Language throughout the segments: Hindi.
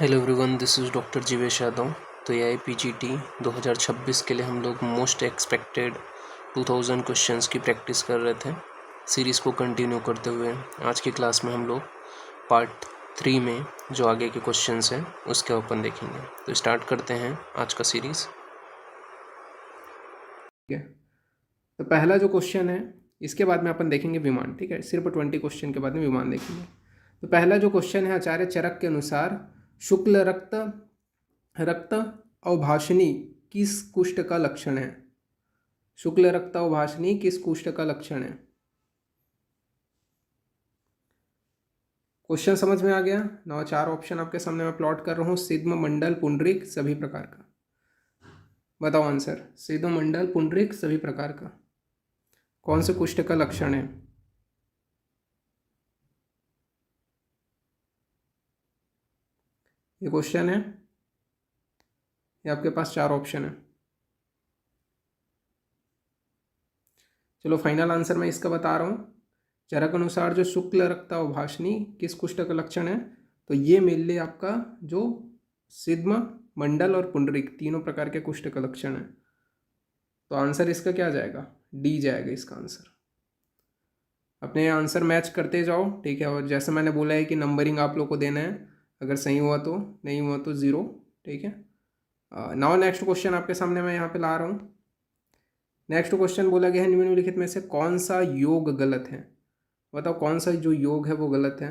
Hello everyone, this is doctor Jivesh Yadav. तो A I P G T 2026 के लिए हम लोग मोस्ट एक्सपेक्टेड 2000 क्वेश्चंस की प्रैक्टिस कर रहे थे। सीरीज़ को कंटिन्यू करते हुए आज की क्लास में हम लोग पार्ट 3 में जो आगे के क्वेश्चंस हैं उसके ओपन देखेंगे। तो स्टार्ट करते हैं आज का सीरीज़। ठीक है, तो पहला जो क्वेश्चन है इसके बाद में अपन देखेंगे विमान। ठीक है, सिर्फ 20 क्वेश्चन के बाद में विमान देखेंगे। तो पहला जो क्वेश्चन है, आचार्य चरक के अनुसार शुक्ल रक्त रक्त अवभाषणी किस कुष्ठ का लक्षण है? शुक्ल रक्त अवभाषणी किस कुष्ठ का लक्षण है? क्वेश्चन समझ में आ गया ना? 4 ऑप्शन आपके सामने मैं प्लॉट कर रहा हूँ, सिद्म, मंडल, पुंडरीक, सभी प्रकार का। बताओ आंसर। सिद्म, मंडल, पुंडरीक, सभी प्रकार का कौन से कुष्ठ का लक्षण है? ये क्वेश्चन है, ये आपके पास 4 ऑप्शन है। चलो फाइनल आंसर मैं इसका बता रहा हूँ। चरक अनुसार जो शुक्ल रक्त अवभाषणी किस कुष्ठ का लक्षण है, तो ये मेनली आपका जो सिद्म, मंडल और पुंडरीक तीनों प्रकार के कुष्ठ का लक्षण है। तो आंसर इसका क्या जाएगा? डी जाएगा इसका आंसर। अपने आंसर मैच करते जाओ, ठीक है। और जैसे मैंने बोला है कि नंबरिंग आप लोग को देना है, अगर सही हुआ तो, नहीं हुआ तो 0, ठीक है। नाउ नेक्स्ट क्वेश्चन आपके सामने मैं यहाँ पे ला रहा हूँ। नेक्स्ट क्वेश्चन बोला गया है, निम्नलिखित में से कौन सा योग गलत है? बताओ कौन सा जो योग है वो गलत है।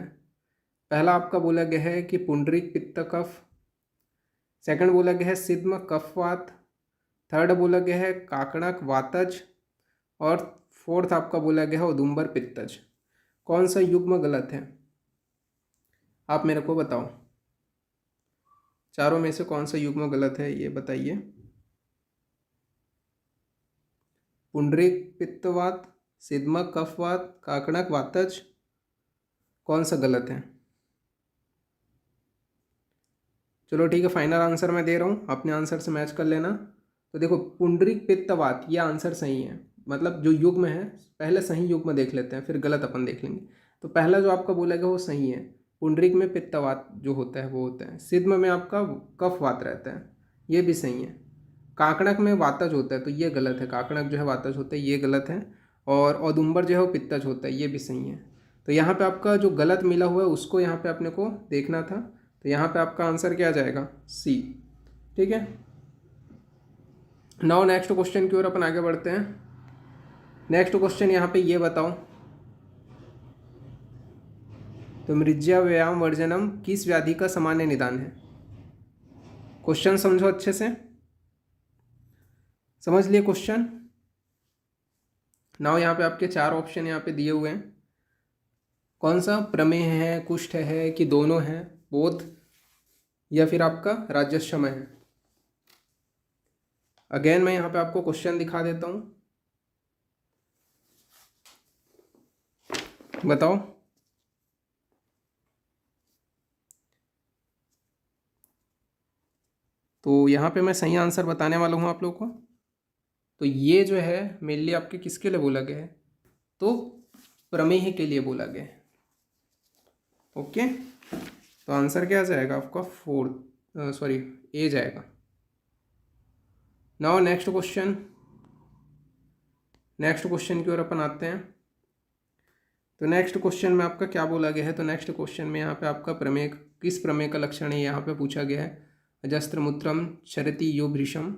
पहला आपका बोला गया है कि पुंडरीक पित्त कफ, सेकंड बोला गया है सिद्म कफवात, थर्ड बोला गया है काकणक वातज, और फोर्थ आपका बोला गया है उदुम्बर पित्तज। कौन सा युग्म गलत है? आप मेरे को बताओ, चारों में से कौन सा युग्म गलत है ये बताइए। पुंडरीक पित्तवात, सिद्म कफवात, काकणक वातज, कौन सा गलत है? चलो ठीक है, फाइनल आंसर मैं दे रहा हूँ, अपने आंसर से मैच कर लेना। तो देखो, पुंडरीक पित्तवात ये आंसर सही है, मतलब जो युग्म है, पहले सही युग्म देख लेते हैं फिर गलत अपन देख लेंगे। तो पहला जो आपका बोला गया वो सही है, पुंडरीक में पित्तवात जो होता है वो होता है, सिद्म में आपका कफवात रहता है, ये भी सही है। काकणक में वातज होता है तो ये गलत है, काकणक जो है वातज होता है, ये गलत है। और औदुम्बर जो है वो पित्तज होता है, ये भी सही है। तो यहाँ पे आपका जो गलत मिला हुआ है उसको यहाँ पे अपने को देखना था। तो यहाँ पे आपका आंसर क्या जाएगा? सी, ठीक है। नाउ नेक्स्ट क्वेश्चन की ओर अपन आगे बढ़ते हैं। नेक्स्ट क्वेश्चन यहाँ पे ये बताओ, तो मृज्या व्यायाम वर्जनम किस व्याधि का सामान्य निदान है? क्वेश्चन समझो अच्छे से, समझ लिए क्वेश्चन। नाउ यहाँ पे आपके 4 ऑप्शन यहाँ पे दिए हुए हैं। कौन सा? प्रमेह है, कुष्ठ है, कि दोनों हैं, बोथ, या फिर आपका राजस्वमय है? अगेन मैं यहाँ पे आपको क्वेश्चन दिखा देता हूँ, बताओ। तो यहाँ पे मैं सही आंसर बताने वाला हूँ आप लोग को। तो ये जो है मेनली आपके किसके लिए बोला गया है? तो प्रमेह के लिए बोला गया है। ओके, तो आंसर क्या जाएगा आपका? 4, सॉरी, ए जाएगा। Now next question, next question की ओर अपन आते हैं। तो नेक्स्ट क्वेश्चन में आपका क्या बोला गया है? तो नेक्स्ट क्वेश्चन में यहाँ पे आपका प्रमेय, किस प्रमेय का लक्षण है यहाँ पे पूछा गया है? अजस्त्र मूत्रम क्षरति यो भृशम,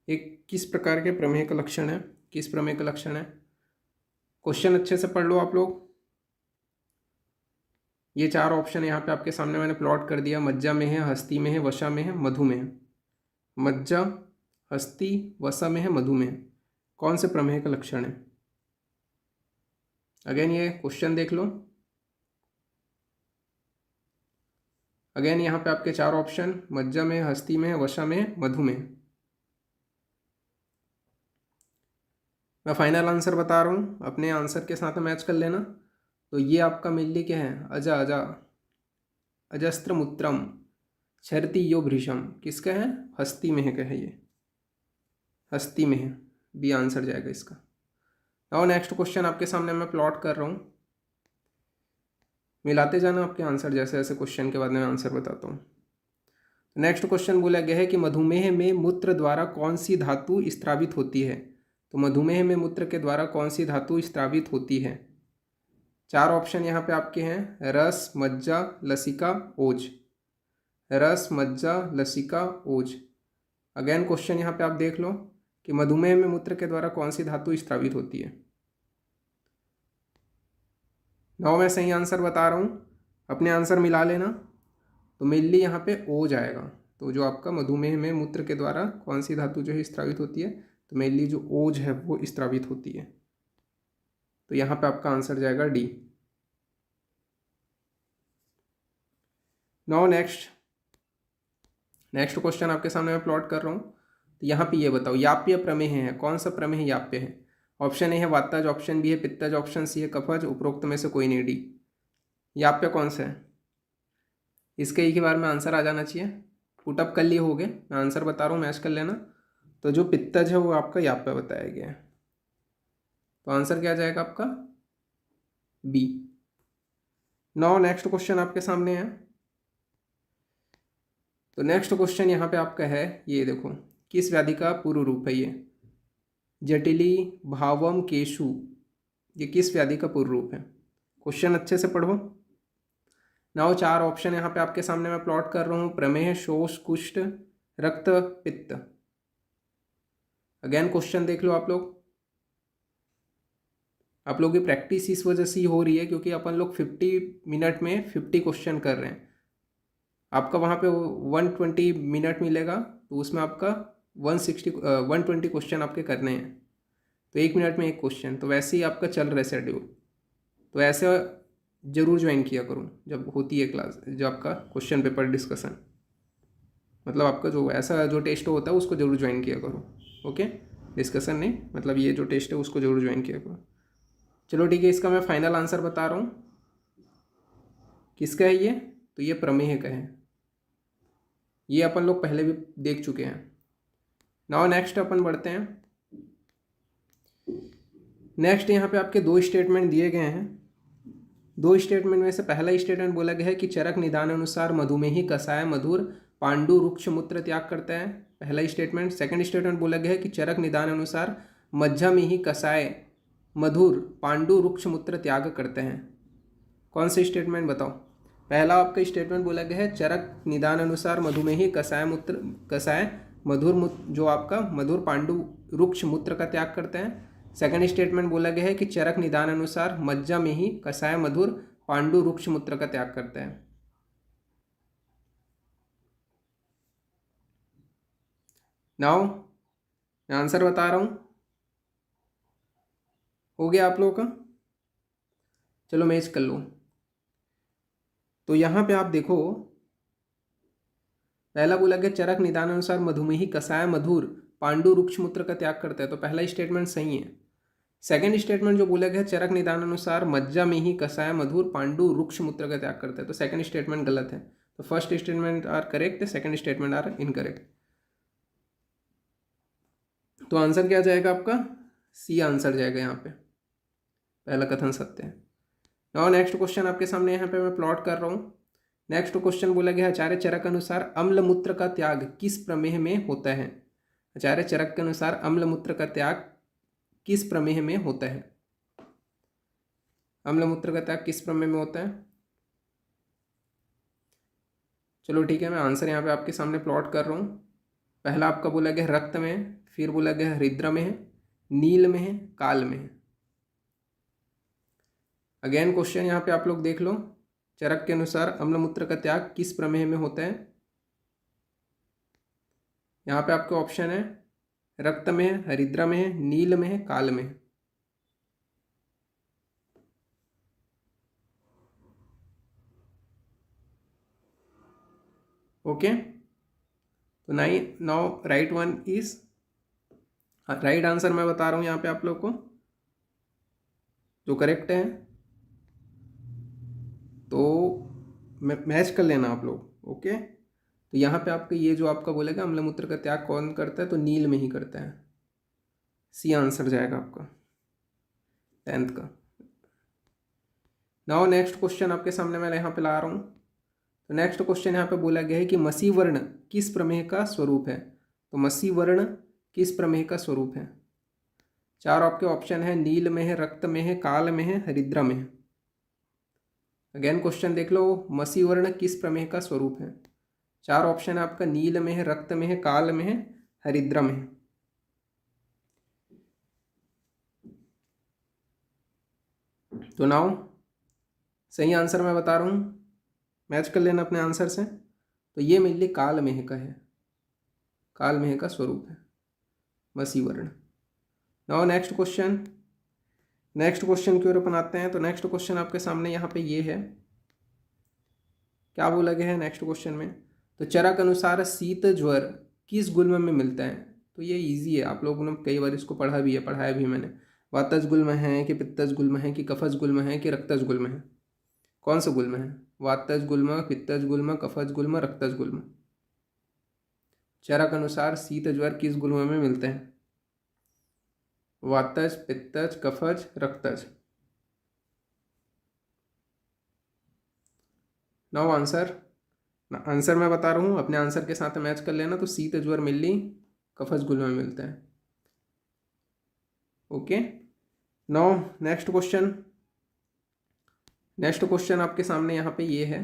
एक किस प्रकार के प्रमेय का लक्षण है? किस प्रमेय का लक्षण है? क्वेश्चन अच्छे से पढ़ लो आप लोग। ये 4 ऑप्शन यहाँ पे आपके सामने मैंने प्लॉट कर दिया। मज्जा में है, हस्ती में है, वसा में है, मधु में है। मज्जा, हस्ती, वसा में है, मधु में है, कौन से प्रमेय का लक्षण है? अगेन ये क्वेश्चन देख लो। अगेन यहाँ पे आपके 4 ऑप्शन, मज्जा में, हस्ती में, वशा में, मधु में। मैं फाइनल आंसर बता रहा हूँ, अपने आंसर के साथ मैच कर लेना। तो ये आपका मेनली क्या है? अजस्त्र मूत्रम क्षरति यो भृशम, किसका है? हस्ती में है, क्या है ये? हस्ती में है, बी आंसर जाएगा इसका। और नेक्स्ट क्वेश्चन आपके सामने मैं प्लॉट कर रहा हूँ, मिलाते जाना आपके आंसर, जैसे जैसे क्वेश्चन के बाद में आंसर बताता हूँ। नेक्स्ट क्वेश्चन बोला गया है कि मधुमेह में मूत्र द्वारा कौन सी धातु स्त्रावित होती है। तो मधुमेह में मूत्र के द्वारा कौन सी धातु स्त्रावित होती है। 4 ऑप्शन यहाँ पे आपके हैं, रस, मज्जा, लसिका, ओज। रस, मज्जा, लसिका, ओज। अगेन क्वेश्चन यहाँ पे आप देख लो कि मधुमेह में मूत्र के द्वारा कौन सी धातु स्त्रावित होती है। नाउ मैं सही आंसर बता रहा हूँ, अपने आंसर मिला लेना। तो मेनली यहाँ पे ओज आएगा। तो जो आपका मधुमेह में मूत्र के द्वारा कौन सी धातु जो है स्त्रावित होती है, तो मेनली जो ओज है वो स्त्रावित होती है। तो यहाँ पे आपका आंसर जाएगा डी। नाउ नेक्स्ट क्वेश्चन आपके सामने मैं प्लॉट कर रहा हूँ। तो यहाँ पे ये बताओ, याप्य प्रमेय है, कौन सा प्रमेय याप्य है। ऑप्शन ए है वातज, ऑप्शन बी है पित्तज, ऑप्शन सी है कफज, उपरोक्त में से कोई नहीं डी। याप्य कौन सा है, इसके एक ही बार में आंसर आ जाना चाहिए। पुटअप कर लिए होगे, मैं आंसर बता रहा हूँ, मैच कर लेना। तो जो पित्तज है वो आपका याप्य बताया गया है। तो आंसर क्या जाएगा आपका, बी। नाउ नेक्स्ट क्वेश्चन आपके सामने है। तो नेक्स्ट क्वेश्चन यहाँ पे आपका है, ये देखो, किस व्याधि का पूर्व रूप है ये, जटिली भावम केशु, ये किस व्याधि का पूर्व रूप है। क्वेश्चन अच्छे से पढ़ो। नाउ 4 ऑप्शन यहाँ पे आपके सामने मैं प्लॉट कर रहा हूँ, प्रमेह, शोष, कुष्ठ, रक्त, पित्त। अगेन क्वेश्चन देख लो आप लोग की प्रैक्टिस इस वजह से ही हो रही है क्योंकि अपन लोग 50 मिनट में 50 क्वेश्चन कर रहे हैं। आपका वहाँ पे 120 मिनट मिलेगा, तो उसमें आपका 120 क्वेश्चन आपके करने हैं। तो 1 मिनट में 1 क्वेश्चन, तो वैसे ही आपका चल रहा है शेड्यूल। तो ऐसे ज़रूर ज्वाइन किया करूँ जब होती है क्लास, जो आपका क्वेश्चन पेपर डिस्कशन, मतलब आपका जो ऐसा जो टेस्ट होता है उसको ज़रूर ज्वाइन किया करो। ओके, डिस्कशन नहीं, मतलब ये जो टेस्ट है उसको ज़रूर ज्वाइन किया करो। चलो ठीक है, इसका मैं फाइनल आंसर बता रहा हूँ। किसका है ये, तो ये प्रमेह का है। ये अपन लोग पहले भी देख चुके हैं। नाउ नेक्स्ट अपन बढ़ते हैं। नेक्स्ट यहाँ पे आपके 2 स्टेटमेंट दिए गए हैं। 2 स्टेटमेंट में से पहला स्टेटमेंट बोला गया है कि चरक निदान अनुसार मधुमेही कसाय मधुर पांडु रुक्ष मूत्र त्याग करता है, पहला स्टेटमेंट। सेकंड स्टेटमेंट बोला गया है कि चरक निदान अनुसार मज्जा में ही कसाय मधुर पांडु रुक्ष मूत्र त्याग करते हैं। कौन से स्टेटमेंट बताओ। पहला आपका स्टेटमेंट बोला गया है चरक निदान अनुसार मधुमेही कसाय मधुर जो आपका मधुर पांडु रुक्ष मूत्र का त्याग करते हैं। सेकंड स्टेटमेंट बोला गया है कि चरक निदान अनुसार मज्जा में ही कसाय मधुर पांडु रुक्ष मूत्र का त्याग करते हैं। नाउ मैं आंसर बता रहा हूँ, हो गया आप लोगों का। चलो मैच कर लो। तो यहाँ पे आप देखो, पहला बोला गया चरक निदान अनुसार मधुमेही कसाय मधुर पांडु रुक्ष मूत्र का त्याग करता है, तो पहला स्टेटमेंट सही है। सेकंड स्टेटमेंट जो बोला गया चरक निदान अनुसार मज्जा में ही कसाय मधुर पांडु रुक्ष मूत्र का त्याग करता है, तो सेकंड स्टेटमेंट गलत है। तो first statement are correct, second statement are incorrect. तो आंसर क्या जाएगा आपका, सी आंसर जाएगा यहाँ पे, पहला कथन सत्य है। नाउ नेक्स्ट क्वेश्चन आपके सामने यहाँ पे मैं प्लॉट कर रहा हूँ। नेक्स्ट क्वेश्चन बोला गया आचार्य चरक अनुसार अम्ल मूत्र का त्याग किस प्रमेह में होता है। आचार्य चरक के अनुसार अम्ल मूत्र का त्याग किस प्रमेह में होता है। अम्ल मूत्र का त्याग किस प्रमेह में होता है। चलो ठीक है, मैं आंसर यहाँ पे आपके सामने प्लॉट कर रहा हूँ। पहला आपका बोला गया रक्त में, फिर बोला गया हृद्र में है, नील में है, काल में है। अगेन क्वेश्चन यहाँ पे आप लोग देख लो, चरक के अनुसार अम्ल मूत्र का त्याग किस प्रमेह में होता है। यहाँ पे आपके ऑप्शन है रक्त में है, हरिद्रा में है, नील में है, काल में है। ओके, तो now right one is right answer मैं बता रहा हूँ यहाँ पे आप लोग को जो करेक्ट है। तो मैच कर लेना आप लोग। ओके, तो यहाँ पे आपका ये जो आपका बोलेगा अम्ल मूत्र का त्याग कौन करता है, तो नील में ही करता है। सी आंसर जाएगा आपका 10th का। नाउ नेक्स्ट क्वेश्चन आपके सामने मैं यहाँ पे ला रहा हूँ। तो नेक्स्ट क्वेश्चन यहाँ पे बोला गया है कि मसी वर्ण किस प्रमेय का स्वरूप है। तो मसी वर्ण किस प्रमेय का स्वरूप है। चार आपके ऑप्शन है, नील में है, रक्त में है, काल में है, हरिद्रा में है। अगेन क्वेश्चन देख लो, मसी वर्ण किस प्रमेय का स्वरूप है। चार ऑप्शन है आपका, नील में है, रक्त में है, काल में है, हरिद्रा में है। तो नाउ सही आंसर मैं बता रहा हूँ, मैच कर लेना अपने आंसर से। तो ये मेरे लिए काल मेह का है, काल मेह का स्वरूप है मसी वर्ण। नाउ नेक्स्ट क्वेश्चन की ओर अपन आते हैं। तो नेक्स्ट क्वेश्चन आपके सामने यहाँ पे ये है, क्या बोला गया है नेक्स्ट क्वेश्चन में। तो चरक अनुसार शीत ज्वर किस गुल्म में मिलता है। तो ये इजी है, आप लोगों ने कई बार इसको पढ़ा भी है, पढ़ाया भी मैंने। वातज गुल्म है कि पित्तज गुल्म है कि कफज गुल्म है कि रक्तज गुल्म है। कौन सा गुल्म है, वातज गुल्म, पित्तज गुल्म, कफज गुल्म, रक्तज गुल्म। चरक अनुसार शीत ज्वर किस गुल्म में मिलते हैं। वातज, पित्तज, कफज, रक्तज। नाउ आंसर मैं बता रहा हूँ, अपने आंसर के साथ मैच कर लेना। तो शीत ज्वर मिल्ली कफज गुल्म में मिलता है। ओके, नाउ नेक्स्ट क्वेश्चन आपके सामने यहाँ पे ये है,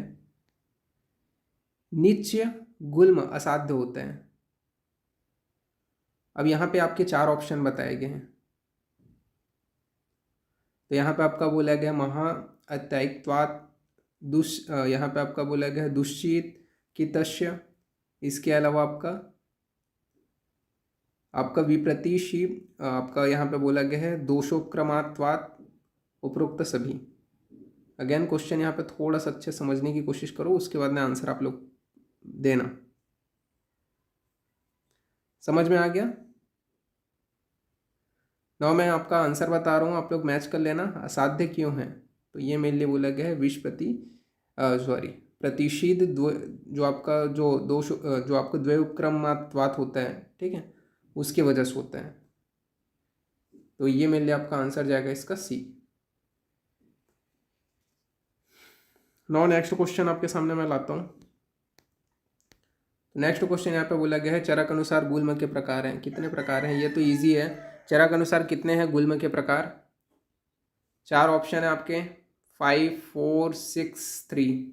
नित्य गुल्म असाध्य होते हैं। अब यहाँ पे आपके चार ऑप्शन बताए गए हैं। तो यहाँ पे आपका बोला गया महा अत्ययित्वात् यहाँ पे आपका बोला गया है दुश्चित कितस्य। इसके अलावा आपका विप्रतिशी, आपका यहाँ पे बोला गया है दोषोपक्रमात्वात्, उपरोक्त सभी। अगेन क्वेश्चन यहाँ पे थोड़ा सा अच्छे समझने की कोशिश करो, उसके बाद में आंसर आप लोग देना। समझ में आ गया। नाउ मैं आपका आंसर बता रहा हूँ, आप लोग मैच कर लेना। असाध्य क्यों है, तो ये मेरे लिए बोला गया है प्रतिशीद जो आपका जो दोष जो आपका द्वयोपक्रमात्वात् होता है, ठीक है, उसके वजह से होता है। तो ये मेरे लिए आपका आंसर जाएगा इसका सी। नाउ नेक्स्ट क्वेश्चन आपके सामने मैं लाता हूँ। नेक्स्ट क्वेश्चन यहाँ पे बोला गया है चरक अनुसार गुल्म के प्रकार हैं। कितने प्रकार हैं, ये तो इजी है। चरक अनुसार कितने हैं गुल्म के प्रकार। चार ऑप्शन है आपके, 5, 4, 6, 3।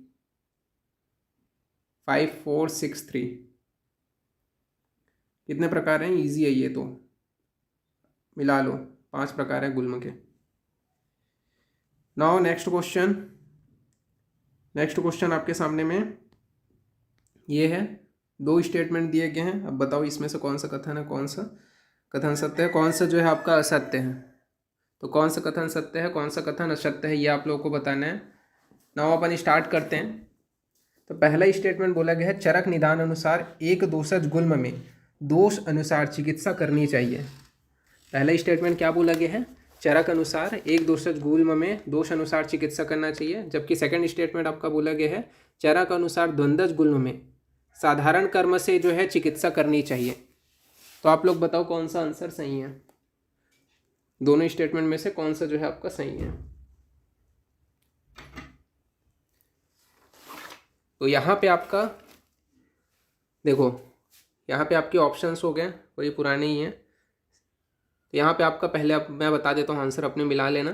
5, 4, 6, 3। कितने प्रकार हैं, इजी है ये तो, मिला लो। 5 प्रकार हैं गुल्म के। नाउ नेक्स्ट क्वेश्चन आपके सामने में ये है, 2 स्टेटमेंट दिए गए हैं। अब बताओ इसमें से कौन सा कथन है, कौन सा कथन सत्य है, कौन सा जो है आपका असत्य है। तो कौन सा कथन सत्य है, कौन सा कथन असत्य है, ये आप लोगों को बताना है। नाउ अपन स्टार्ट करते हैं। तो पहला स्टेटमेंट बोला गया है चरक निदान अनुसार एक दोषज गुल्म में दोष अनुसार चिकित्सा करनी चाहिए। पहला स्टेटमेंट क्या बोला गया है, चरक अनुसार एक दोषज गुल्म में दोष अनुसार चिकित्सा करना चाहिए। जबकि सेकंड स्टेटमेंट आपका बोला गया है चरक अनुसार द्वंद्वज गुल्म में साधारण कर्म से जो है चिकित्सा करनी चाहिए। तो आप लोग बताओ कौन सा आंसर सही है, दोनों स्टेटमेंट में से कौन सा जो है आपका सही है। तो यहाँ पे आपका देखो, यहाँ पे आपके ऑप्शंस हो गए और ये पुराने ही हैं। तो यहाँ पे आपका पहले मैं बता देता हूँ आंसर, अपने मिला लेना।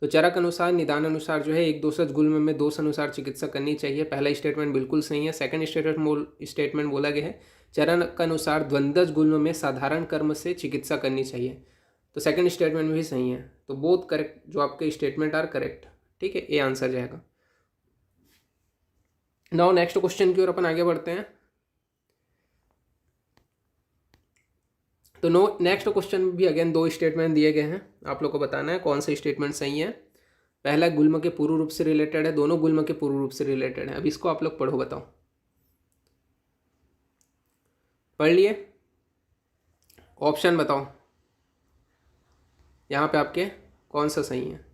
तो चरक अनुसार निदान अनुसार जो है एक दोषज गुल्म में दोष अनुसार चिकित्सा करनी चाहिए। पहला स्टेटमेंट बिल्कुल सही है। सेकंड स्टेटमेंट बोला गया है चरक अनुसार द्वंद्वज गुल्म में साधारण कर्म से चिकित्सा करनी चाहिए। तो सेकंड स्टेटमेंट भी सही है। तो बोथ करेक्ट, जो आपके स्टेटमेंट आर करेक्ट, ठीक है, ये आंसर जाएगा। नाउ नेक्स्ट क्वेश्चन की ओर अपन आगे बढ़ते हैं। तो नेक्स्ट क्वेश्चन भी अगेन 2 स्टेटमेंट दिए गए हैं, आप लोग को बताना है कौन सा स्टेटमेंट सही है। पहला गुल्म के पूर्व रूप से रिलेटेड है, दोनों गुल्म के पूर्व रूप से रिलेटेड है। अब इसको आप लोग पढ़ो, बताओ, पढ़ लिए, ऑप्शन बताओ यहाँ पे आपके कौन सा सही है।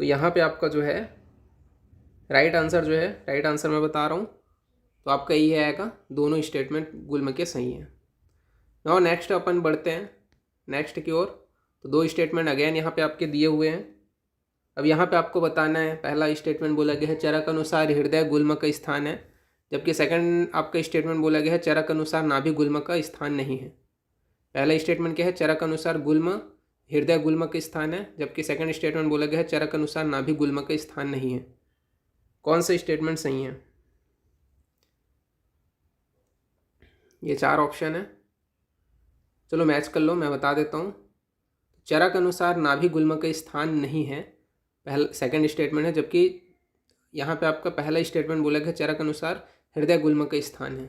तो यहाँ पे आपका जो है राइट आंसर मैं बता रहा हूँ। तो आपका ये आएगा, दोनों स्टेटमेंट गुल्म के सही हैं। नाउ नेक्स्ट अपन बढ़ते हैं नेक्स्ट की ओर। तो दो स्टेटमेंट अगेन यहाँ पे आपके दिए हुए हैं। अब यहाँ पे आपको बताना है, पहला स्टेटमेंट बोला गया है चरक अनुसार हृदय गुल्म का स्थान है, जबकि सेकंड आपका स्टेटमेंट बोला गया है चरक अनुसार नाभि गुल्म का स्थान नहीं है। पहला स्टेटमेंट क्या है, चरक अनुसार गुल्म हृदय गुल्म का स्थान है, जबकि सेकंड स्टेटमेंट बोला गया है चरक अनुसार नाभि गुल्म का स्थान नहीं है। कौन सा स्टेटमेंट सही है? ये चार ऑप्शन है, चलो मैच कर लो, मैं बता देता हूँ। चरक अनुसार नाभि गुल्म का स्थान नहीं है, पहला सेकंड स्टेटमेंट है, जबकि यहाँ पे आपका पहला स्टेटमेंट बोला गया चरक अनुसार हृदय गुल्म का स्थान है।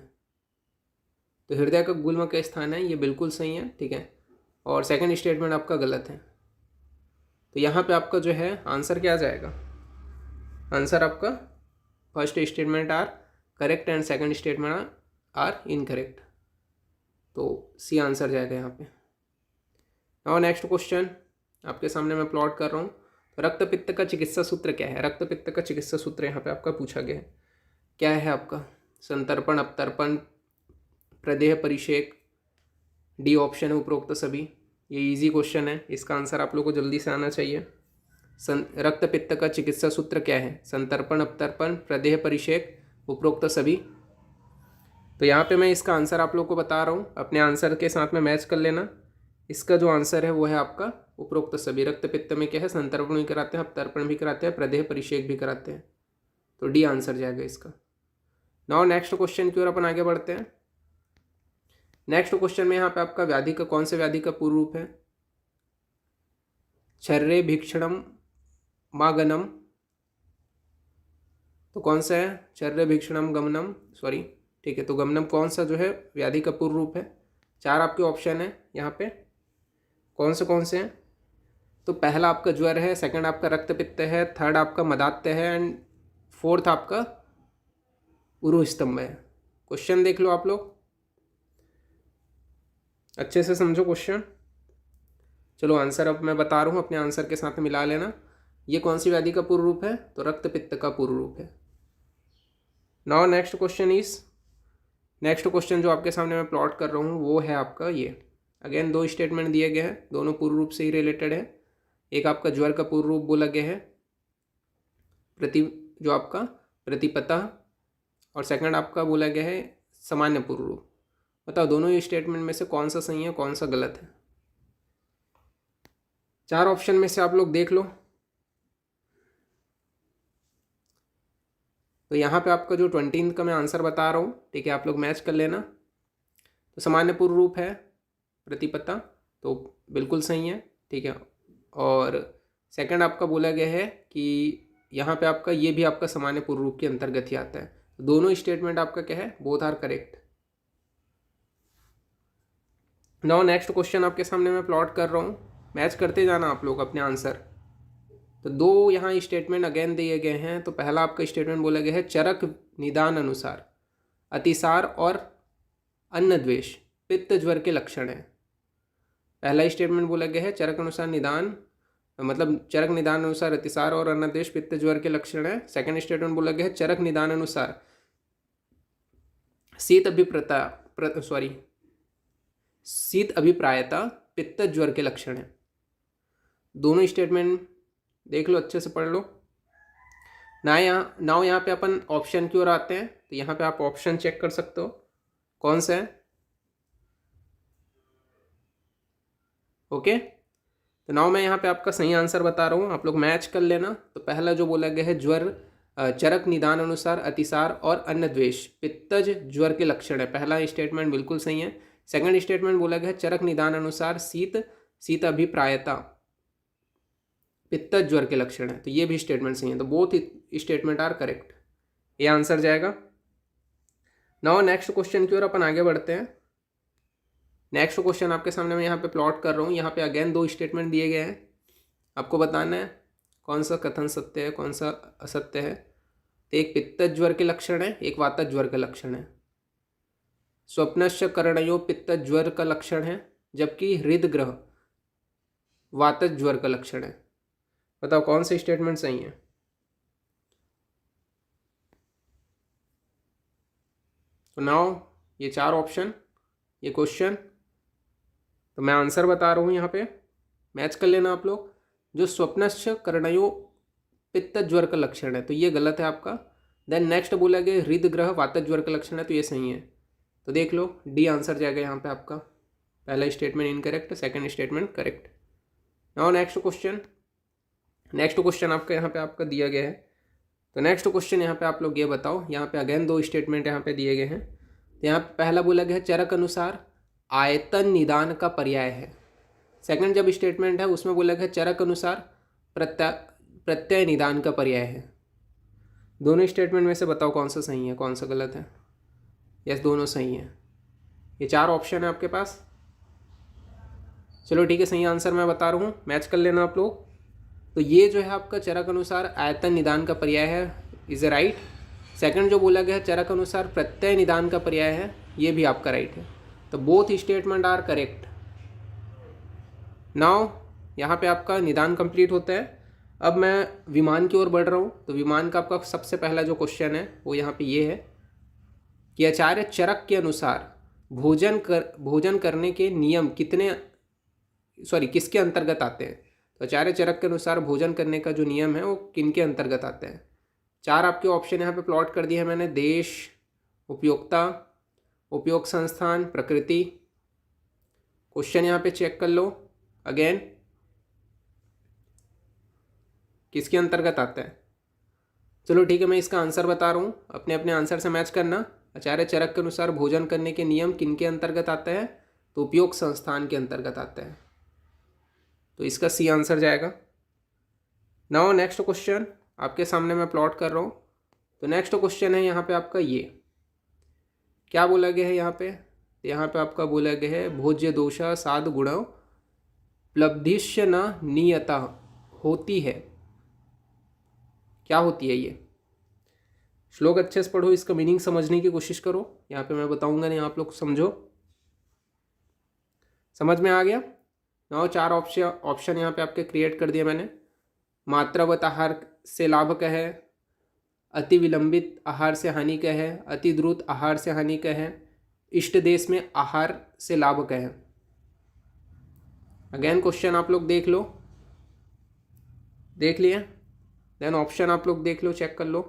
तो हृदय का गुल्म का स्थान है, ये बिल्कुल सही है, ठीक है। और सेकंड स्टेटमेंट आपका गलत है। तो यहाँ पे आपका जो है आंसर क्या आ जाएगा? आंसर आपका first statement are correct and second statement are incorrect. तो सी आंसर जाएगा यहाँ पे। और नेक्स्ट क्वेश्चन आपके सामने मैं प्लॉट कर रहा हूँ। तो रक्त पित्त का चिकित्सा सूत्र क्या है? रक्त पित्त का चिकित्सा सूत्र यहाँ पे आपका पूछा गया है, क्या है आपका? संतर्पण, अपतर्पण, प्रदेह परिषेक, डी ऑप्शन है उपरोक्त सभी। ये इजी क्वेश्चन है, इसका आंसर आप लोगों को जल्दी से आना चाहिए। रक्त पित्त का चिकित्सा सूत्र क्या है? संतर्पण, अपतर्पण, प्रदेह परिषेक, उपरोक्त सभी। तो यहाँ पे मैं इसका आंसर आप लोग को बता रहा हूँ, अपने आंसर के साथ में मैच कर लेना। इसका जो आंसर है वो है आपका उपरोक्त सभी। रक्त पित्त में क्या है, संतर्पण भी कराते हैं, अपतर्पण भी कराते हैं, प्रदेह परिषेक भी कराते हैं। तो डी आंसर जाएगा इसका। नाउ नेक्स्ट क्वेश्चन की ओर अपन आगे बढ़ते हैं। नेक्स्ट क्वेश्चन में यहाँ पे आपका व्याधि का कौन से व्याधि का पूर्व रूप है? छर्रे भीक्षणम मागनम। तो कौन सा है? छर्रे भीक्षणम गमनम, सॉरी, ठीक है। तो गमनम कौन सा जो है व्याधि का पूर्व रूप है? चार आपके ऑप्शन है यहाँ पे, कौन से हैं? तो पहला आपका ज्वर है, सेकंड आपका रक्त पित्त है, थर्ड आपका मदात्य है एंड फोर्थ आपका उरु स्तंभ है। क्वेश्चन देख लो आप लोग, अच्छे से समझो क्वेश्चन। चलो आंसर अब मैं बता रहा हूँ, अपने आंसर के साथ मिला लेना। ये कौन सी व्याधि का पूर्व रूप है? तो रक्त पित्त का पूर्व रूप है। नाउ नेक्स्ट क्वेश्चन जो आपके सामने मैं प्लॉट कर रहा हूँ वो है आपका ये। अगेन दो स्टेटमेंट दिए गए हैं, दोनों पूर्व रूप से ही रिलेटेड है। एक आपका ज्वर का पूर्व रूप बोला गया है जो आपका प्रतिपता, और सेकंड आपका बोला गया है सामान्य पूर्व रूप। बताओ दोनों ही स्टेटमेंट में से कौन सा सही है, कौन सा गलत है? चार ऑप्शन में से आप लोग देख लो। तो यहाँ पे आपका जो 20 का मैं आंसर बता रहा हूँ, ठीक है, आप लोग मैच कर लेना। तो सामान्य पूर्व रूप है प्रतिपत्ता, तो बिल्कुल सही है, ठीक है। और सेकंड आपका बोला गया है कि यहाँ पे आपका ये भी आपका सामान्य पूर्व रूप के अंतर्गत ही आता है। तो दोनों स्टेटमेंट आपका क्या है, both are correct. Now next question आपके सामने मैं प्लॉट कर रहा हूँ, मैच करते जाना आप लोग अपने आंसर। तो दो यहाँ स्टेटमेंट अगेन दिए गए हैं। तो पहला आपका स्टेटमेंट बोला गया है चरक निदान अनुसार अतिसार और अन्न द्वेष पित्त ज्वर के लक्षण है। पहला स्टेटमेंट बोला गया है चरक अनुसार निदान, मतलब चरक निदान अनुसार अतिसार और अन्न द्वेष पित्त ज्वर के लक्षण है। सेकंड स्टेटमेंट बोला गया है चरक निदान अनुसार शीत अभिप्रायता पित्त ज्वर के लक्षण है। दोनों स्टेटमेंट देख लो, अच्छे से पढ़ लो। नाउ यहाँ पे अपन ऑप्शन की ओर आते हैं। तो यहाँ पे आप ऑप्शन चेक कर सकते हो कौन सा है। ओके, तो नाउ मैं यहाँ पे आपका सही आंसर बता रहा हूँ, आप लोग मैच कर लेना। तो पहला जो बोला गया है ज्वर चरक निदान अनुसार अतिसार और अन्न द्वेष पित्तज ज्वर के लक्षण है, पहला स्टेटमेंट बिल्कुल सही है। सेकंड स्टेटमेंट बोला गया है चरक निदान अनुसार शीत अभिप्रायता पित्त ज्वर के लक्षण है, तो ये भी स्टेटमेंट सही है। तो बोथ स्टेटमेंट आर करेक्ट, ये आंसर जाएगा। नाउ नेक्स्ट क्वेश्चन की ओर अपन आगे बढ़ते हैं। नेक्स्ट क्वेश्चन आपके सामने मैं यहाँ पे प्लॉट कर रहा हूँ। यहाँ पे अगेन दो स्टेटमेंट दिए गए हैं, आपको बताना है कौन सा कथन सत्य है, कौन सा असत्य है। तो एक पित्त ज्वर के लक्षण है, एक वात ज्वर का लक्षण है। स्वप्नश्च करणयो पित्त ज्वर का लक्षण है, जबकि हृदग्रह वात ज्वर का लक्षण है। बताओ कौन से स्टेटमेंट सही है? तो नाउ ये चार ऑप्शन, ये क्वेश्चन, तो मैं आंसर बता रहा हूँ यहाँ पे। मैच कर लेना आप लोग। जो स्वप्नश्च कर्णयो पित्त ज्वर का लक्षण है तो ये गलत है आपका। देन नेक्स्ट बोला गया हृद ग्रह वात ज्वर का लक्षण है तो ये सही है। तो देख लो डी आंसर जाएगा यहाँ पे आपका। पहला statement incorrect, second statement correct. Now next question आपका यहाँ पे आपका दिया गया है। तो नेक्स्ट क्वेश्चन यहाँ पे आप लोग ये बताओ, यहाँ पे अगेन दो स्टेटमेंट यहाँ पे दिए गए हैं। तो यहाँ पे पहला बोला गया है चरक अनुसार आयतन निदान का पर्याय है। सेकंड जब स्टेटमेंट है उसमें बोला गया चरक अनुसार प्रत्यय निदान का पर्याय है। दोनों स्टेटमेंट में से बताओ कौन सा सही है कौन सा गलत है। यस, दोनों सही है। ये 4 ऑप्शन है आपके पास। चलो ठीक है, सही आंसर मैं बता रहा हूँ, मैच कर लेना आप लोग। तो ये जो है आपका चरक अनुसार आयतन निदान का पर्याय है, इज ए राइट। सेकंड जो बोला गया है चरक अनुसार प्रत्यय निदान का पर्याय है, ये भी आपका राइट है। तो both statement are correct. Now यहाँ पे आपका निदान कंप्लीट होता है। अब मैं विमान की ओर बढ़ रहा हूँ। तो विमान का आपका सबसे पहला जो क्वेश्चन है वो यहाँ पे ये है कि आचार्य चरक के अनुसार भोजन करने के नियम किसके अंतर्गत आते हैं। तो आचार्य चरक के अनुसार भोजन करने का जो नियम है वो किन के अंतर्गत आते हैं। 4 आपके ऑप्शन यहाँ पे प्लॉट कर दिए हैं मैंने। देश, उपयोक्ता, उपयोग संस्थान, प्रकृति। क्वेश्चन यहाँ पे चेक कर लो अगेन, किसके अंतर्गत आता है। चलो ठीक है, मैं इसका आंसर बता रहा हूँ, अपने अपने आंसर से मैच करना। आचार्य चरक के अनुसार भोजन करने के नियम किनके अंतर्गत आता है, तो उपयोग संस्थान के अंतर्गत आता है। तो इसका सी आंसर जाएगा। नाउ नेक्स्ट क्वेश्चन आपके सामने मैं प्लॉट कर रहा हूँ। तो नेक्स्ट क्वेश्चन है यहाँ पे आपका ये क्या बोला गया है यहाँ पे आपका बोला गया है भोज्य दोषा साध गुण प्लब्धिश्य न नियता होती है। क्या होती है ये? श्लोक अच्छे से पढ़ो, इसका मीनिंग समझने की कोशिश करो। यहाँ पे मैं बताऊंगा नहीं, आप लोग समझो। समझ में आ गया? नाउ 4 ऑप्शन यहाँ पे आपके क्रिएट कर दिया मैंने। मात्रावत आहार से लाभक है, अति विलंबित आहार से हानिक है, अति द्रुत आहार से हानिक है, इष्ट देश में आहार से लाभक है। अगेन क्वेश्चन आप लोग देख लो, देख लिए? देन ऑप्शन आप लोग देख लो, चेक कर लो।